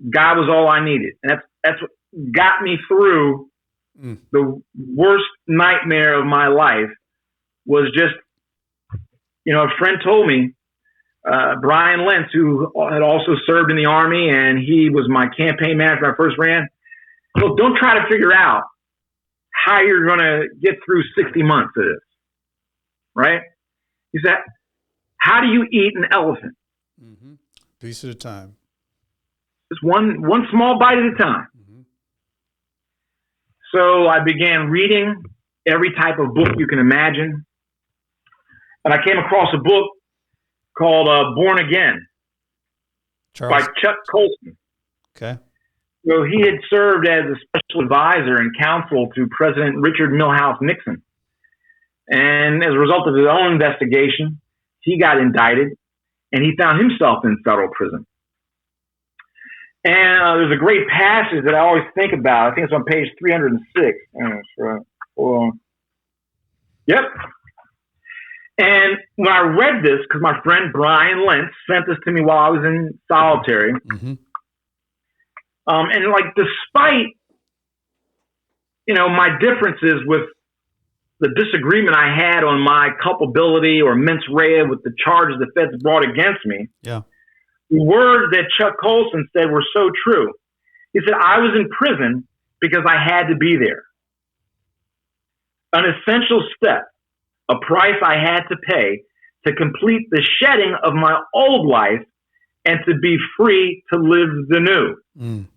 God was all I needed. And that's what got me through The worst nightmare of my life was just, a friend told me, Brian Lentz, who had also served in the Army, and he was my campaign manager when I first ran. Look, don't try to figure out how you're going to get through 60 months of this, right? He said, how do you eat an elephant? Mm-hmm. Piece at a time. Just one small bite at a time. Mm-hmm. So I began reading every type of book you can imagine. And I came across a book called Born Again by Chuck Colson. Okay. So he had served as a special advisor and counsel to President Richard Milhous Nixon. And as a result of his own investigation, he got indicted and he found himself in federal prison. And there's a great passage that I always think about. I think it's on page 306. Hold on. Yep. And when I read this, because my friend Brian Lentz sent this to me while I was in solitary, mm-hmm. And despite, my differences with the disagreement I had on my culpability or mens rea with the charges the feds brought against me, yeah. The words that Chuck Colson said were so true. He said, I was in prison because I had to be there. An essential step, a price I had to pay to complete the shedding of my old life and to be free to live the new.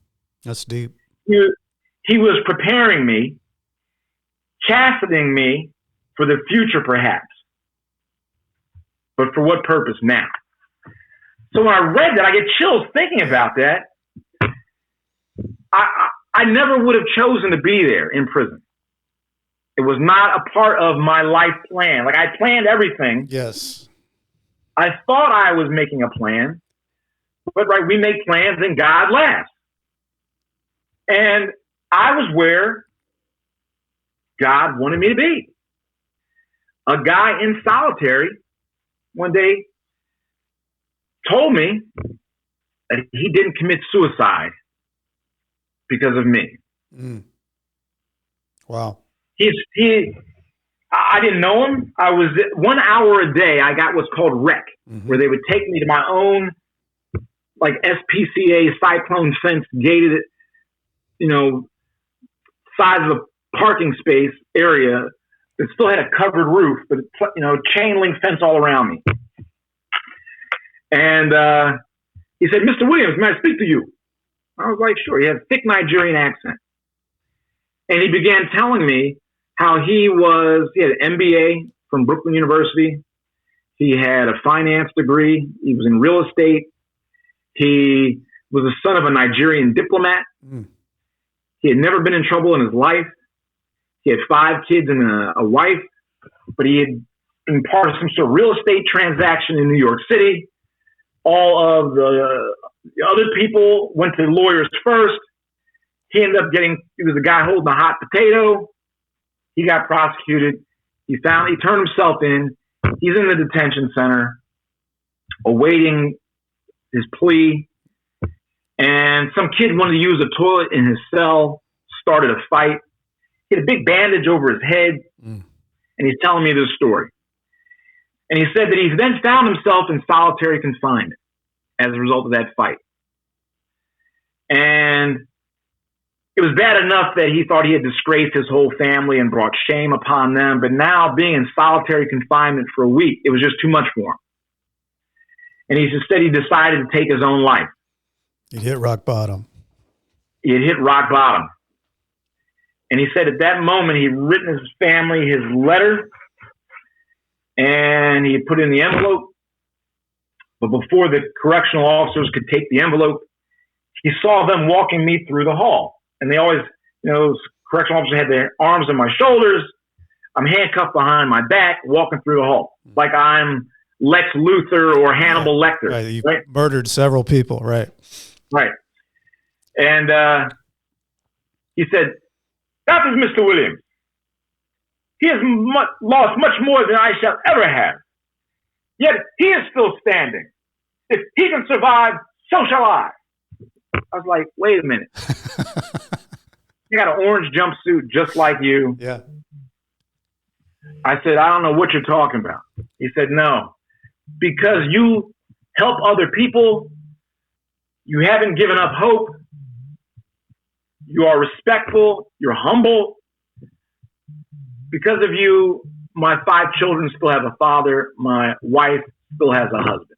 That's deep. He was preparing me, chastening me for the future perhaps. But for what purpose now? So when I read that, I get chills thinking about that. I never would have chosen to be there in prison. It was not a part of my life plan. I planned everything. Yes. I thought I was making a plan, but we make plans and God laughs. And I was where God wanted me to be. A guy in solitary one day told me that he didn't commit suicide because of me. Wow. I didn't know him. I was 1 hour a day. I got what's called rec, mm-hmm. where they would take me to my own SPCA cyclone fence gated, size of a parking space area that still had a covered roof, but chain link fence all around me. And he said, Mr. Williams, may I speak to you? I was like, sure. He had a thick Nigerian accent. And he began telling me how he had an MBA from Brooklyn University. He had a finance degree. He was in real estate. He was the son of a Nigerian diplomat. He had never been in trouble in his life. He had 5 kids and a wife, but he had been part of some sort of real estate transaction in New York City. All of the other people went to lawyers first. He ended up he was the guy holding the hot potato. He got prosecuted. He turned himself in. He's in the detention center awaiting his plea. And some kid wanted to use a toilet in his cell, started a fight. He had a big bandage over his head. And he's telling me this story. And he said that he then found himself in solitary confinement as a result of that fight. And it was bad enough that he thought he had disgraced his whole family and brought shame upon them. But now being in solitary confinement for a week, it was just too much for him. And he said he decided to take his own life. He hit rock bottom. He had hit rock bottom. And he said at that moment, he'd written his family his letter and he put it in the envelope. But before the correctional officers could take the envelope, he saw them walking me through the hall. And they always, those correctional officers had their arms on my shoulders. I'm handcuffed behind my back, walking through the hall like I'm Lex Luthor or Hannibal Lecter. Right, you murdered several people, right? Right. And he said, that is Mr. Williams. He has lost much more than I shall ever have. Yet he is still standing. If he can survive, so shall I. I was like, wait a minute. You got an orange jumpsuit just like you. Yeah. I said, I don't know what you're talking about. He said, no, because you help other people. You haven't given up hope. You are respectful. You're humble. Because of you, my 5 children still have a father. My wife still has a husband.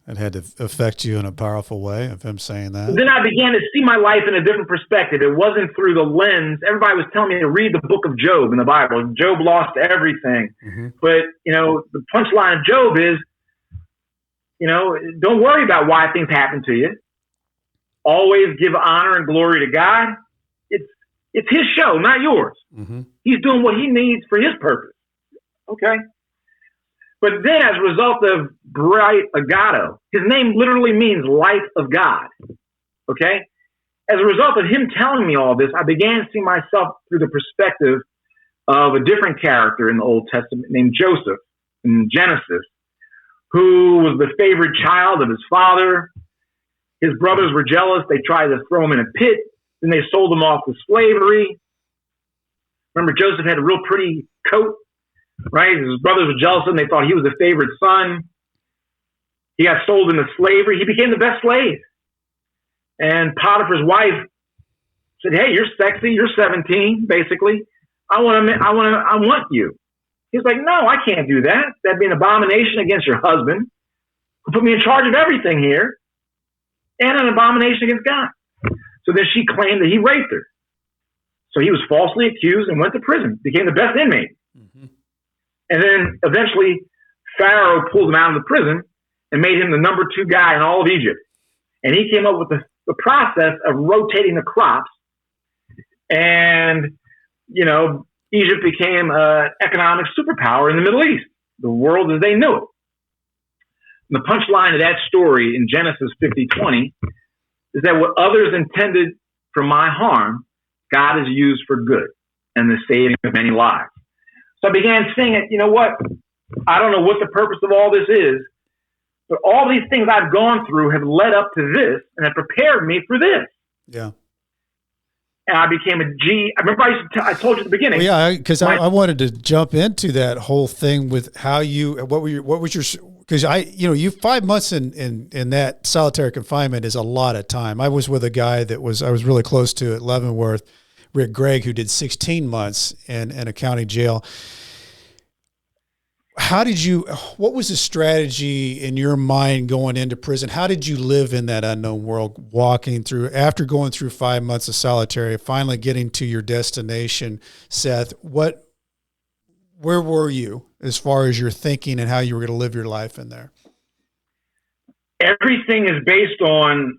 It had to affect you in a powerful way of him saying that. Then I began to see my life in a different perspective. It wasn't through the lens. Everybody was telling me to read the book of Job in the Bible. Job lost everything. Mm-hmm. But, the punchline of Job is, don't worry about why things happen to you. Always give honor and glory to God. It's his show, not yours. Mm-hmm. He's doing what he needs for his purpose. Okay. But then as a result of Bright Agato, his name literally means light of God. Okay? As a result of him telling me all this, I began to see myself through the perspective of a different character in the Old Testament named Joseph in Genesis, who was the favorite child of his father. His brothers were jealous. They tried to throw him in a pit. Then they sold him off to slavery. Remember, Joseph had a real pretty coat. Right? His brothers were jealous of him. They thought he was the favorite son. He got sold into slavery. He became the best slave. And Potiphar's wife said, hey, you're sexy. You're 17, basically. I want you. He's like, no, I can't do that. That'd be an abomination against your husband, who put me in charge of everything here, and an abomination against God. So then she claimed that he raped her. So he was falsely accused and went to prison, became the best inmate. Mm-hmm. And then eventually Pharaoh pulled him out of the prison and made him the number 2 guy in all of Egypt. And he came up with the process of rotating the crops. And, Egypt became an economic superpower in the Middle East, the world as they knew it. And the punchline of that story in Genesis 50:20 is that what others intended for my harm, God has used for good and the saving of many lives. So I began saying, you know what? I don't know what the purpose of all this is, but all these things I've gone through have led up to this and have prepared me for this. Yeah. And I became a G. I remember I told you at the beginning. Well, yeah, because I wanted to jump into that whole thing with how what was your, because you 5 months in that solitary confinement is a lot of time. I was with a guy I was really close to at Leavenworth, Rick Gregg, who did 16 months in a county jail. What was the strategy in your mind going into prison? How did you live in that unknown world, after going through 5 months of solitary, finally getting to your destination, Seth? Where were you as far as your thinking and how you were going to live your life in there? Everything is based on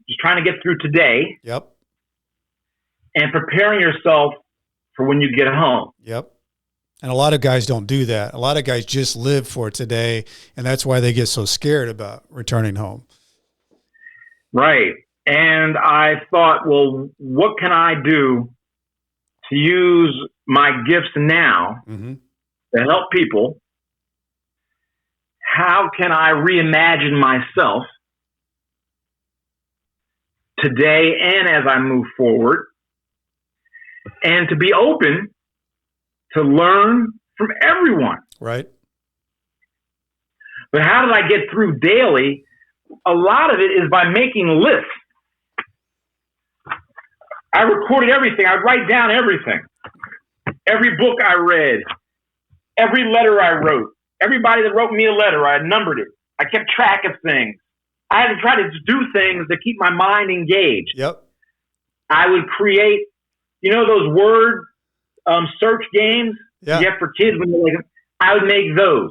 just trying to get through today. Yep. And preparing yourself for when you get home. Yep. And a lot of guys don't do that. A lot of guys just live for today, and that's why they get so scared about returning home. Right. And I thought, well, what can I do to use my gifts now to help people? How can I reimagine myself today and as I move forward? And to be open to learn from everyone. Right. But how did I get through daily? A lot of it is by making lists. I recorded everything. I write down everything. Every book I read, every letter I wrote, everybody that wrote me a letter, I numbered it. I kept track of things. I had to try to do things to keep my mind engaged. Yep. I would create, those word search games you have for kids when you're I would make those.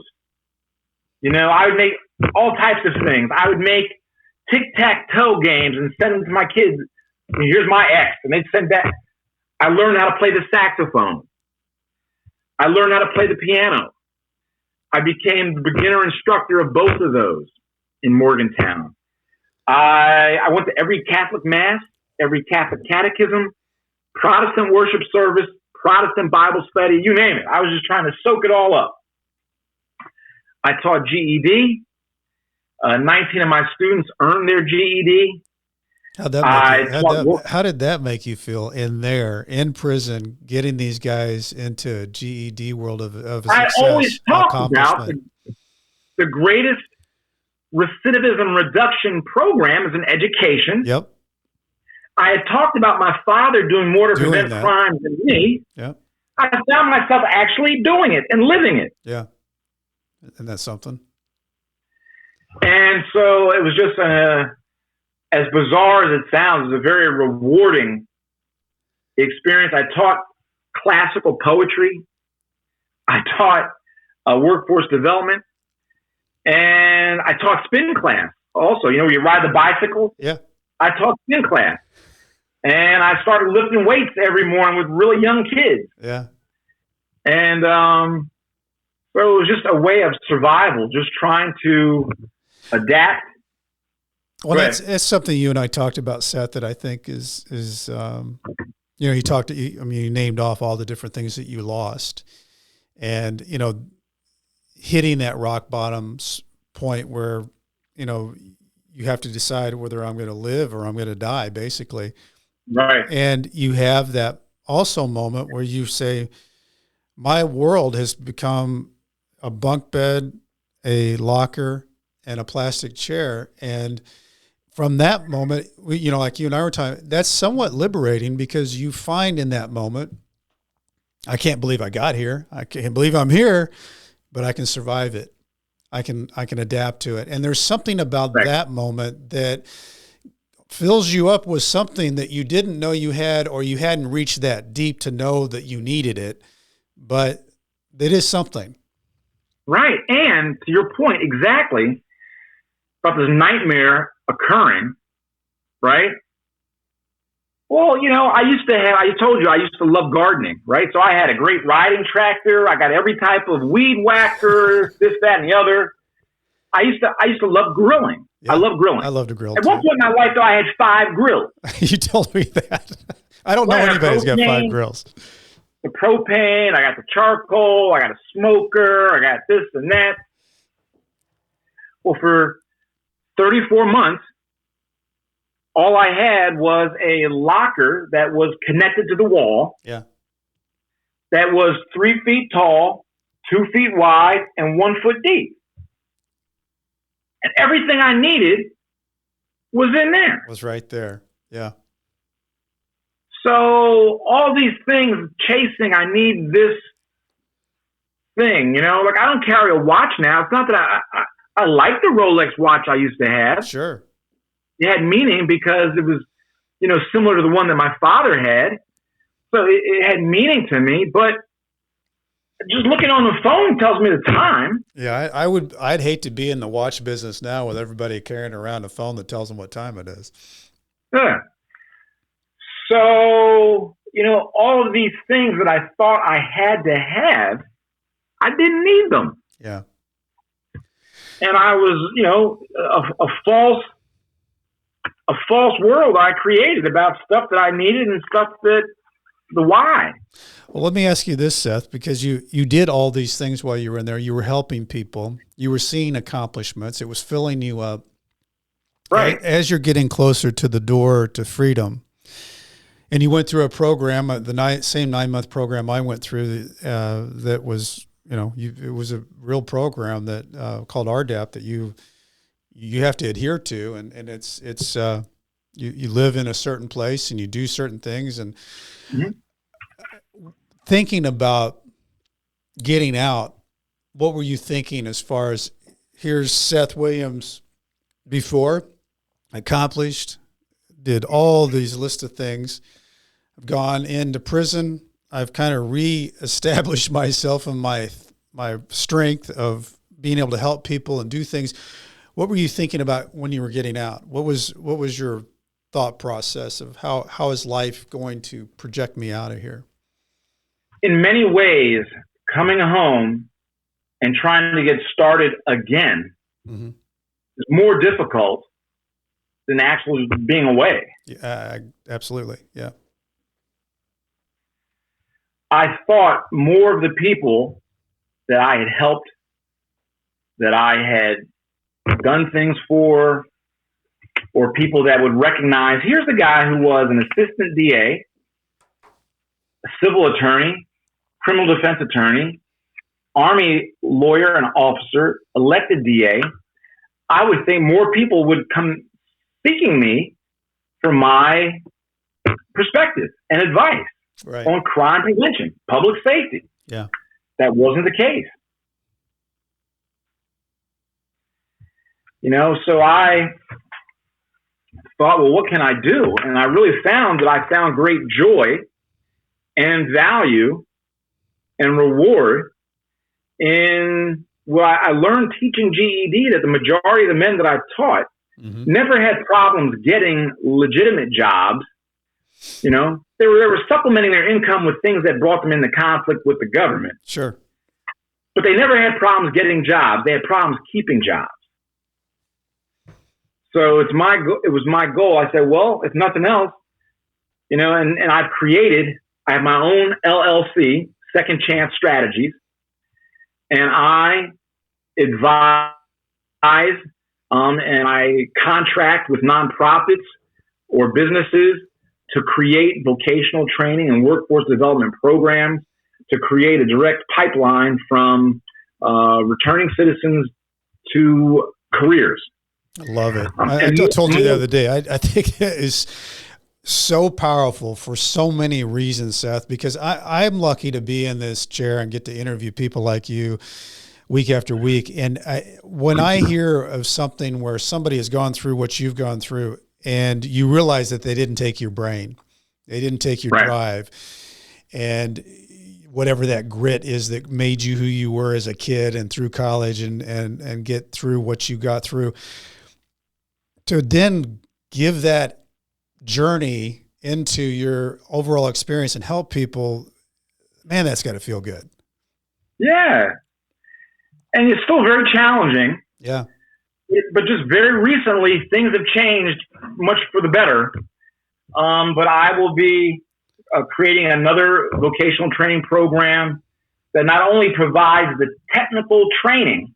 I would make all types of things. I would make tic-tac-toe games and send them to my kids. Here's my ex, and they'd send that. I learned how to play the saxophone. I learned how to play the piano. I became the beginner instructor of both of those in Morgantown. I went to every Catholic Mass, every Catholic catechism, Protestant worship service, Protestant Bible study, you name it. I was just trying to soak it all up. I taught GED. 19 of my students earned their GED. How did that make you feel in prison, getting these guys into a GED world of success? I always talk about the greatest recidivism reduction program is an education. Yep. I had talked about my father doing more to prevent crime than me. Yep. I found myself actually doing it and living it. Yeah. And that's something. And so it was just as bizarre as it sounds, it was a very rewarding experience. I taught classical poetry. I taught workforce development. And I taught spin class also. You know, you ride the bicycle. Yeah. I taught spin class. And I started lifting weights every morning with really young kids. Yeah. And so it was just a way of survival, just trying to adapt. Well, that's something you and I talked about, Seth, that I think is you know, you named off all the different things that you lost. And, you know, hitting that rock bottom point where, you know, you have to decide whether I'm going to live or I'm going to die, basically. Right. And you have that also moment where you say, my world has become a bunk bed, a locker, and a plastic chair. And from that moment, you know, like you and I were talking, that's somewhat liberating because you find in that moment, I can't believe I got here. I can't believe I'm here, but I can survive it. I can adapt to it. And there's something about that moment that fills you up with something that you didn't know you had, or you hadn't reached that deep to know that you needed it, but it is something. Right. And to your point, exactly, about this nightmare occurring, right? Well, you know, I told you I used to love gardening, right? So I had a great riding tractor. I got every type of weed whacker, this, that, and the other. I used to love grilling. Yeah, I love grilling. I love to grill. At one point in my life, though, I had 5 grills. You told me that. I don't know anybody who's got 5 grills. The propane, I got the charcoal, I got a smoker, I got this and that. Well, for 34 months, all I had was a locker that was connected to the wall. Yeah. That was 3 feet tall, 2 feet wide, and 1 foot deep. And everything I needed was in there. Was right there. Yeah. So all these things chasing, I need this thing, you know, like I don't carry a watch now. It's not that I like the Rolex watch I used to have. Sure. It had meaning because it was, you know, similar to the one that my father had. So it had meaning to me, but just looking on the phone tells me the time. Yeah, I'd hate to be in the watch business now with everybody carrying around a phone that tells them what time it is. Yeah. So, you know, all of these things that I thought I had to have, I didn't need them. Yeah. And I was, you know, a false world I created about stuff that I needed and stuff that the why. Well, let me ask you this, Seth, because you did all these things while you were in there. You were helping people. You were seeing accomplishments. It was filling you up. Right. As you're getting closer to the door to freedom, and you went through a program, the same 9-month program I went through that was, you know, it was a real program that called RDAP that you have to adhere to, and it's you live in a certain place and you do certain things, and thinking about getting out, what were you thinking as far as here's Seth Williams before, accomplished, did all these list of things. I've gone into prison. I've kind of reestablished myself and my strength of being able to help people and do things. What were you thinking about when you were getting out? What was your thought process of how is life going to project me out of here? In many ways, coming home and trying to get started again is more difficult than actually being away. Yeah, absolutely. Yeah. I thought more of the people that I had helped, that I had done things for, or people that would recognize, here's a guy who was an assistant DA, a civil attorney, criminal defense attorney, Army lawyer and officer, elected DA. I would think more people would come seeking me for my perspective and advice on crime prevention, public safety. Yeah. That wasn't the case. So I thought, well, what can I do? And I really found that I found great joy and value and reward in what I learned teaching GED, that the majority of the men that I taught never had problems getting legitimate jobs. They were supplementing their income with things that brought them into conflict with the government. Sure. But they never had problems getting jobs. They had problems keeping jobs. So it was my goal. I said, well, if nothing else, and I have my own LLC, Second Chance Strategies, and I advise and I contract with nonprofits or businesses to create vocational training and workforce development programs to create a direct pipeline from returning citizens to careers. I love it. I told you the other day, I think it is so powerful for so many reasons, Seth, because I'm lucky to be in this chair and get to interview people like you week after week. And when I hear of something where somebody has gone through what you've gone through and you realize that they didn't take your brain, they didn't take your drive, and whatever that grit is that made you who you were as a kid and through college and get through what you got through, to then give that journey into your overall experience and help people, man, that's got to feel good. Yeah. And it's still very challenging. Yeah. But just very recently, things have changed much for the better. But I will be creating another vocational training program that not only provides the technical training,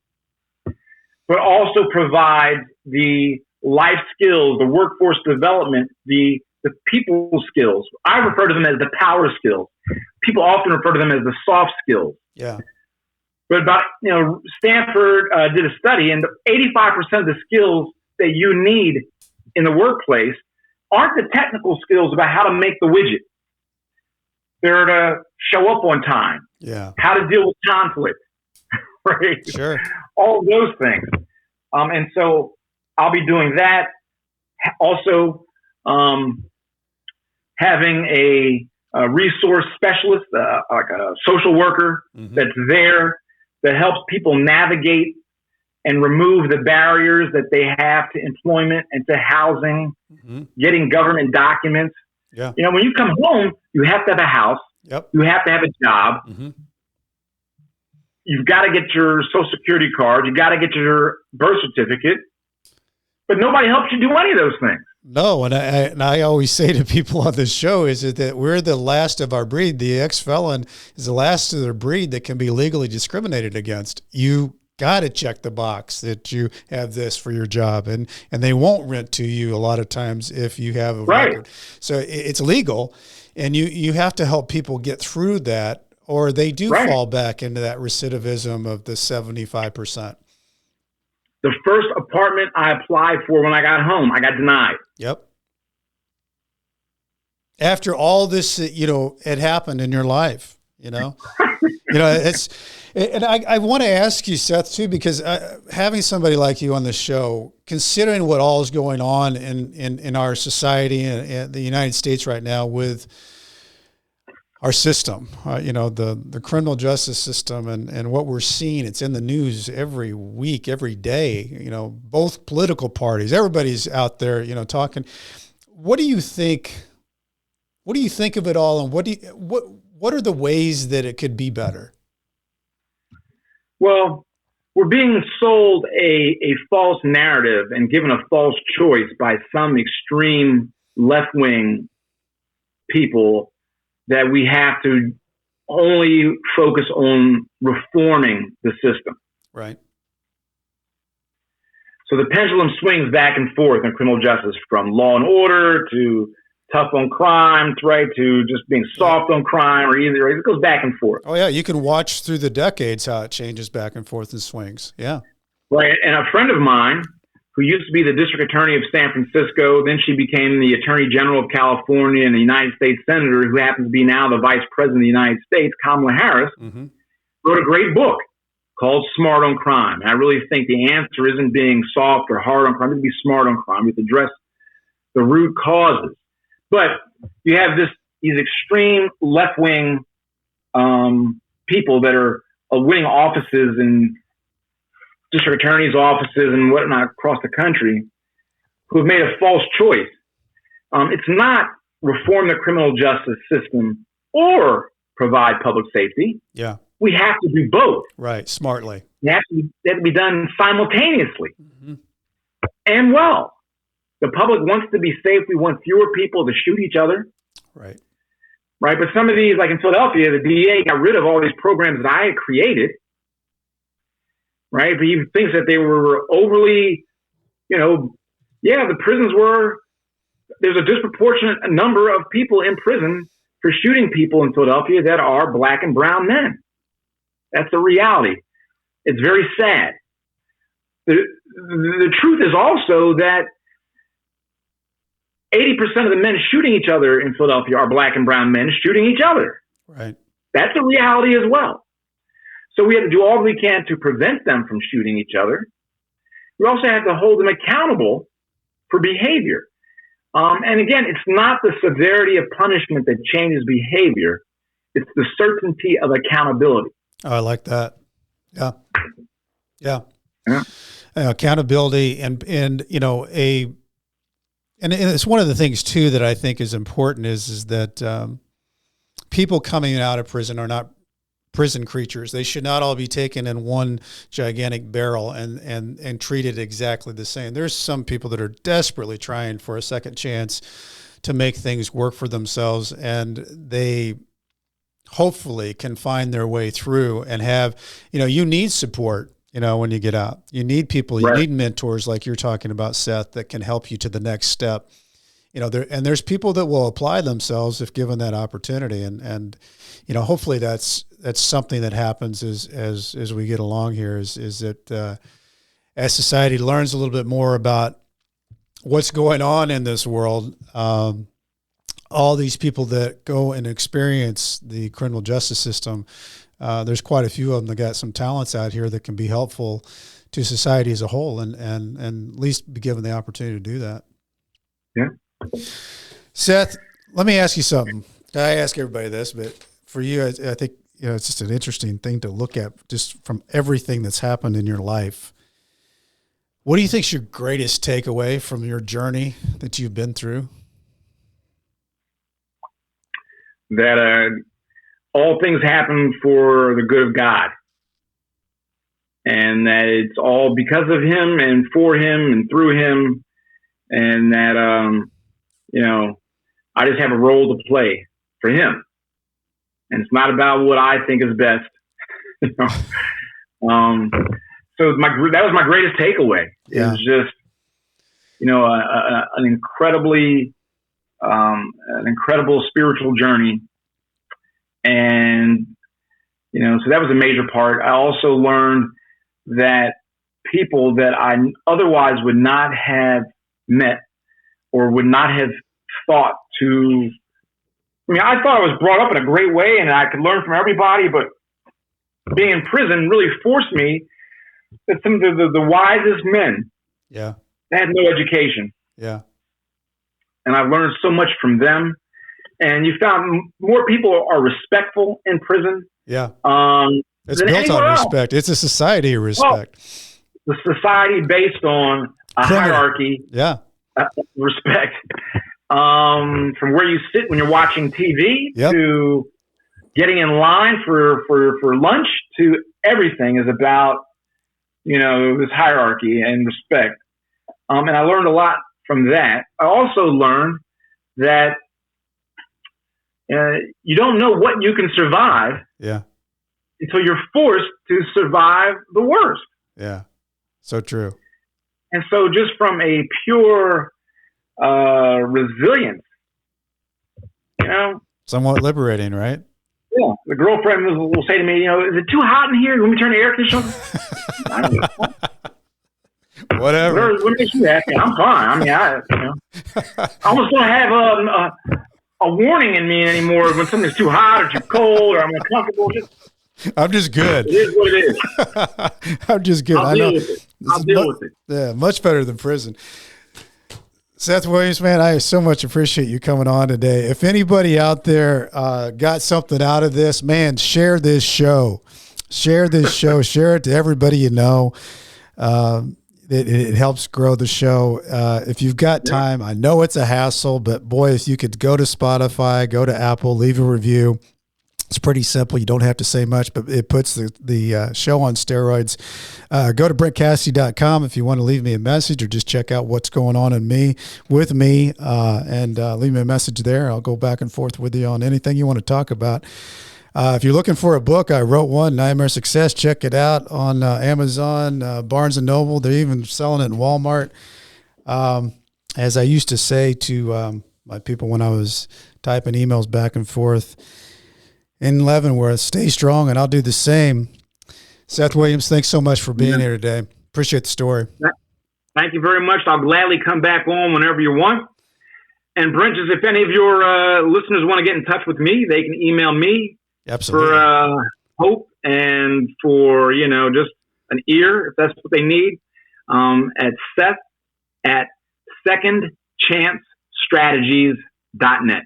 but also provides the life skills, the workforce development, the people skills. I refer to them as the power skills. People often refer to them as the soft skills. Yeah. But Stanford did a study, and 85% of the skills that you need in the workplace aren't the technical skills about how to make the widget. They're to show up on time. Yeah. How to deal with conflict. Right. Sure. All of those things. And so I'll be doing that. Also, having a resource specialist, like a social worker that's there that helps people navigate and remove the barriers that they have to employment and to housing, getting government documents. Yeah. When you come home, you have to have a house. Yep. You have to have a job. You've got to get your Social Security card. You got to get your birth certificate. But nobody helps you do any of those things. No, and I always say to people on this show is that we're the last of our breed. The ex-felon is the last of their breed that can be legally discriminated against. You got to check the box that you have this for your job, and they won't rent to you a lot of times if you have a record. So it's legal, and you have to help people get through that, or they do fall back into that recidivism of the 75%. The first apartment I applied for when I got home, I got denied. Yep. After all this, had happened in your life, it's, and I want to ask you, Seth, too, because having somebody like you on the show, considering what all is going on in our society and the United States right now with our system, the criminal justice system and what we're seeing, it's in the news every week, every day, both political parties, everybody's out there, talking. What do you think of it all? And what are the ways that it could be better? Well, we're being sold a false narrative and given a false choice by some extreme left-wing people that we have to only focus on reforming the system. Right. So the pendulum swings back and forth in criminal justice, from law and order to tough on crime, right, to just being soft on crime, or either. It goes back and forth. Oh, yeah. You can watch through the decades how it changes back and forth and swings. Yeah. Right. And a friend of mine who used to be the district attorney of San Francisco, then she became the attorney general of California and a United States senator, who happens to be now the vice president of the United States, Kamala Harris, wrote a great book called Smart on Crime. And I really think the answer isn't being soft or hard on crime. It's be smart on crime. We have to address the root causes. But you have these extreme left-wing people that are winning offices and district attorneys' offices and whatnot across the country who have made a false choice. It's not reform the criminal justice system or provide public safety. Yeah. We have to do both. Right, smartly. They have to be done simultaneously. And well. The public wants to be safe. We want fewer people to shoot each other. Right. Right. But some of these, like in Philadelphia, the DA got rid of all these programs that I had created. Right. But he thinks that they were overly, the prisons there's a disproportionate number of people in prison for shooting people in Philadelphia that are black and brown men. That's the reality. It's very sad. The truth is also that 80% of the men shooting each other in Philadelphia are black and brown men shooting each other. Right. That's a reality as well. So we have to do all we can to prevent them from shooting each other. We also have to hold them accountable for behavior. And again, it's not the severity of punishment that changes behavior. It's the certainty of accountability. Oh, I like that. Yeah. Yeah. Accountability and it's one of the things too that I think is important is that people coming out of prison are not prison creatures. They should not all be taken in one gigantic barrel and treated exactly the same. There's some people that are desperately trying for a second chance to make things work for themselves, and they hopefully can find their way through and have, you need support. When you get out, you need people, you need mentors like you're talking about, Seth, that can help you to the next step. There's people that will apply themselves if given that opportunity. And hopefully that's something that happens as we get along here is that as society learns a little bit more about what's going on in this world, all these people that go and experience the criminal justice system, there's quite a few of them that got some talents out here that can be helpful to society as a whole and at least be given the opportunity to do that. Yeah. Seth, let me ask you something. I ask everybody this, but for you, I think, it's just an interesting thing to look at just from everything that's happened in your life. What do you think is your greatest takeaway from your journey that you've been through? That, all things happen for the good of God, and that it's all because of Him and for Him and through Him, and that I just have a role to play for Him, and it's not about what I think is best. So that was my greatest takeaway. It was just an incredible spiritual journey. And, so that was a major part. I also learned that people that I otherwise would not have met or would not have thought to, I thought I was brought up in a great way and I could learn from everybody, but being in prison really forced me that some of the wisest men, they had no education. Yeah. And I've learned so much from them. And you found more people are respectful in prison. Yeah. It's built on respect. It's a society of respect. Well, the society based on a hierarchy. Yeah. Respect. From where you sit when you're watching TV to getting in line for lunch to everything is about, this hierarchy and respect. And I learned a lot from that. I also learned that you don't know what you can survive until you're forced to survive the worst. Yeah, so true. And so just from a pure resilience, somewhat liberating, right? Yeah. The girlfriend will say to me, is it too hot in here? Let me turn the air conditioner on. Whatever. What makes you happy? I'm fine. I mean, I almost don't have a warning in me anymore when something's too hot or too cold or I'm uncomfortable. I'm just good. It is what it is. I'm just good. I'll deal with it. Yeah, much better than prison. Seth Williams, man, I so much appreciate you coming on today. If anybody out there got something out of this, man, share this show. Share this show. Share it to everybody you know. It helps grow the show. If you've got time, I know it's a hassle, but boy, if you could go to Spotify, go to Apple, leave a review. It's pretty simple. You don't have to say much, but it puts the show on steroids. Go to BrentCassidy.com if you want to leave me a message or just check out what's going on with me, and leave me a message there. I'll go back and forth with you on anything you want to talk about. If you're looking for a book, I wrote one, Nightmare Success. Check it out on Amazon, Barnes & Noble. They're even selling it in Walmart. As I used to say to my people when I was typing emails back and forth in Leavenworth, stay strong, and I'll do the same. Seth Williams, thanks so much for being here today. Appreciate the story. Thank you very much. I'll gladly come back on whenever you want. And Brent, if any of your listeners want to get in touch with me, they can email me. Absolutely. For hope and for, just an ear, if that's what they need, at Seth@secondchancestrategies.net.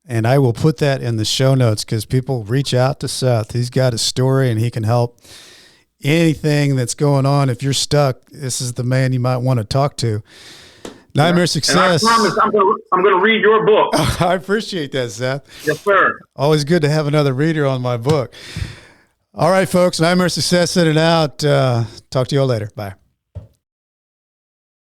And I will put that in the show notes because people reach out to Seth. He's got a story and he can help anything that's going on. If you're stuck, this is the man you might want to talk to. Nightmare Success. And I promise I'm going to read your book. I appreciate that, Seth. Yes, sir. Always good to have another reader on my book. All right, folks. Nightmare Success, send it out. Talk to you all later. Bye.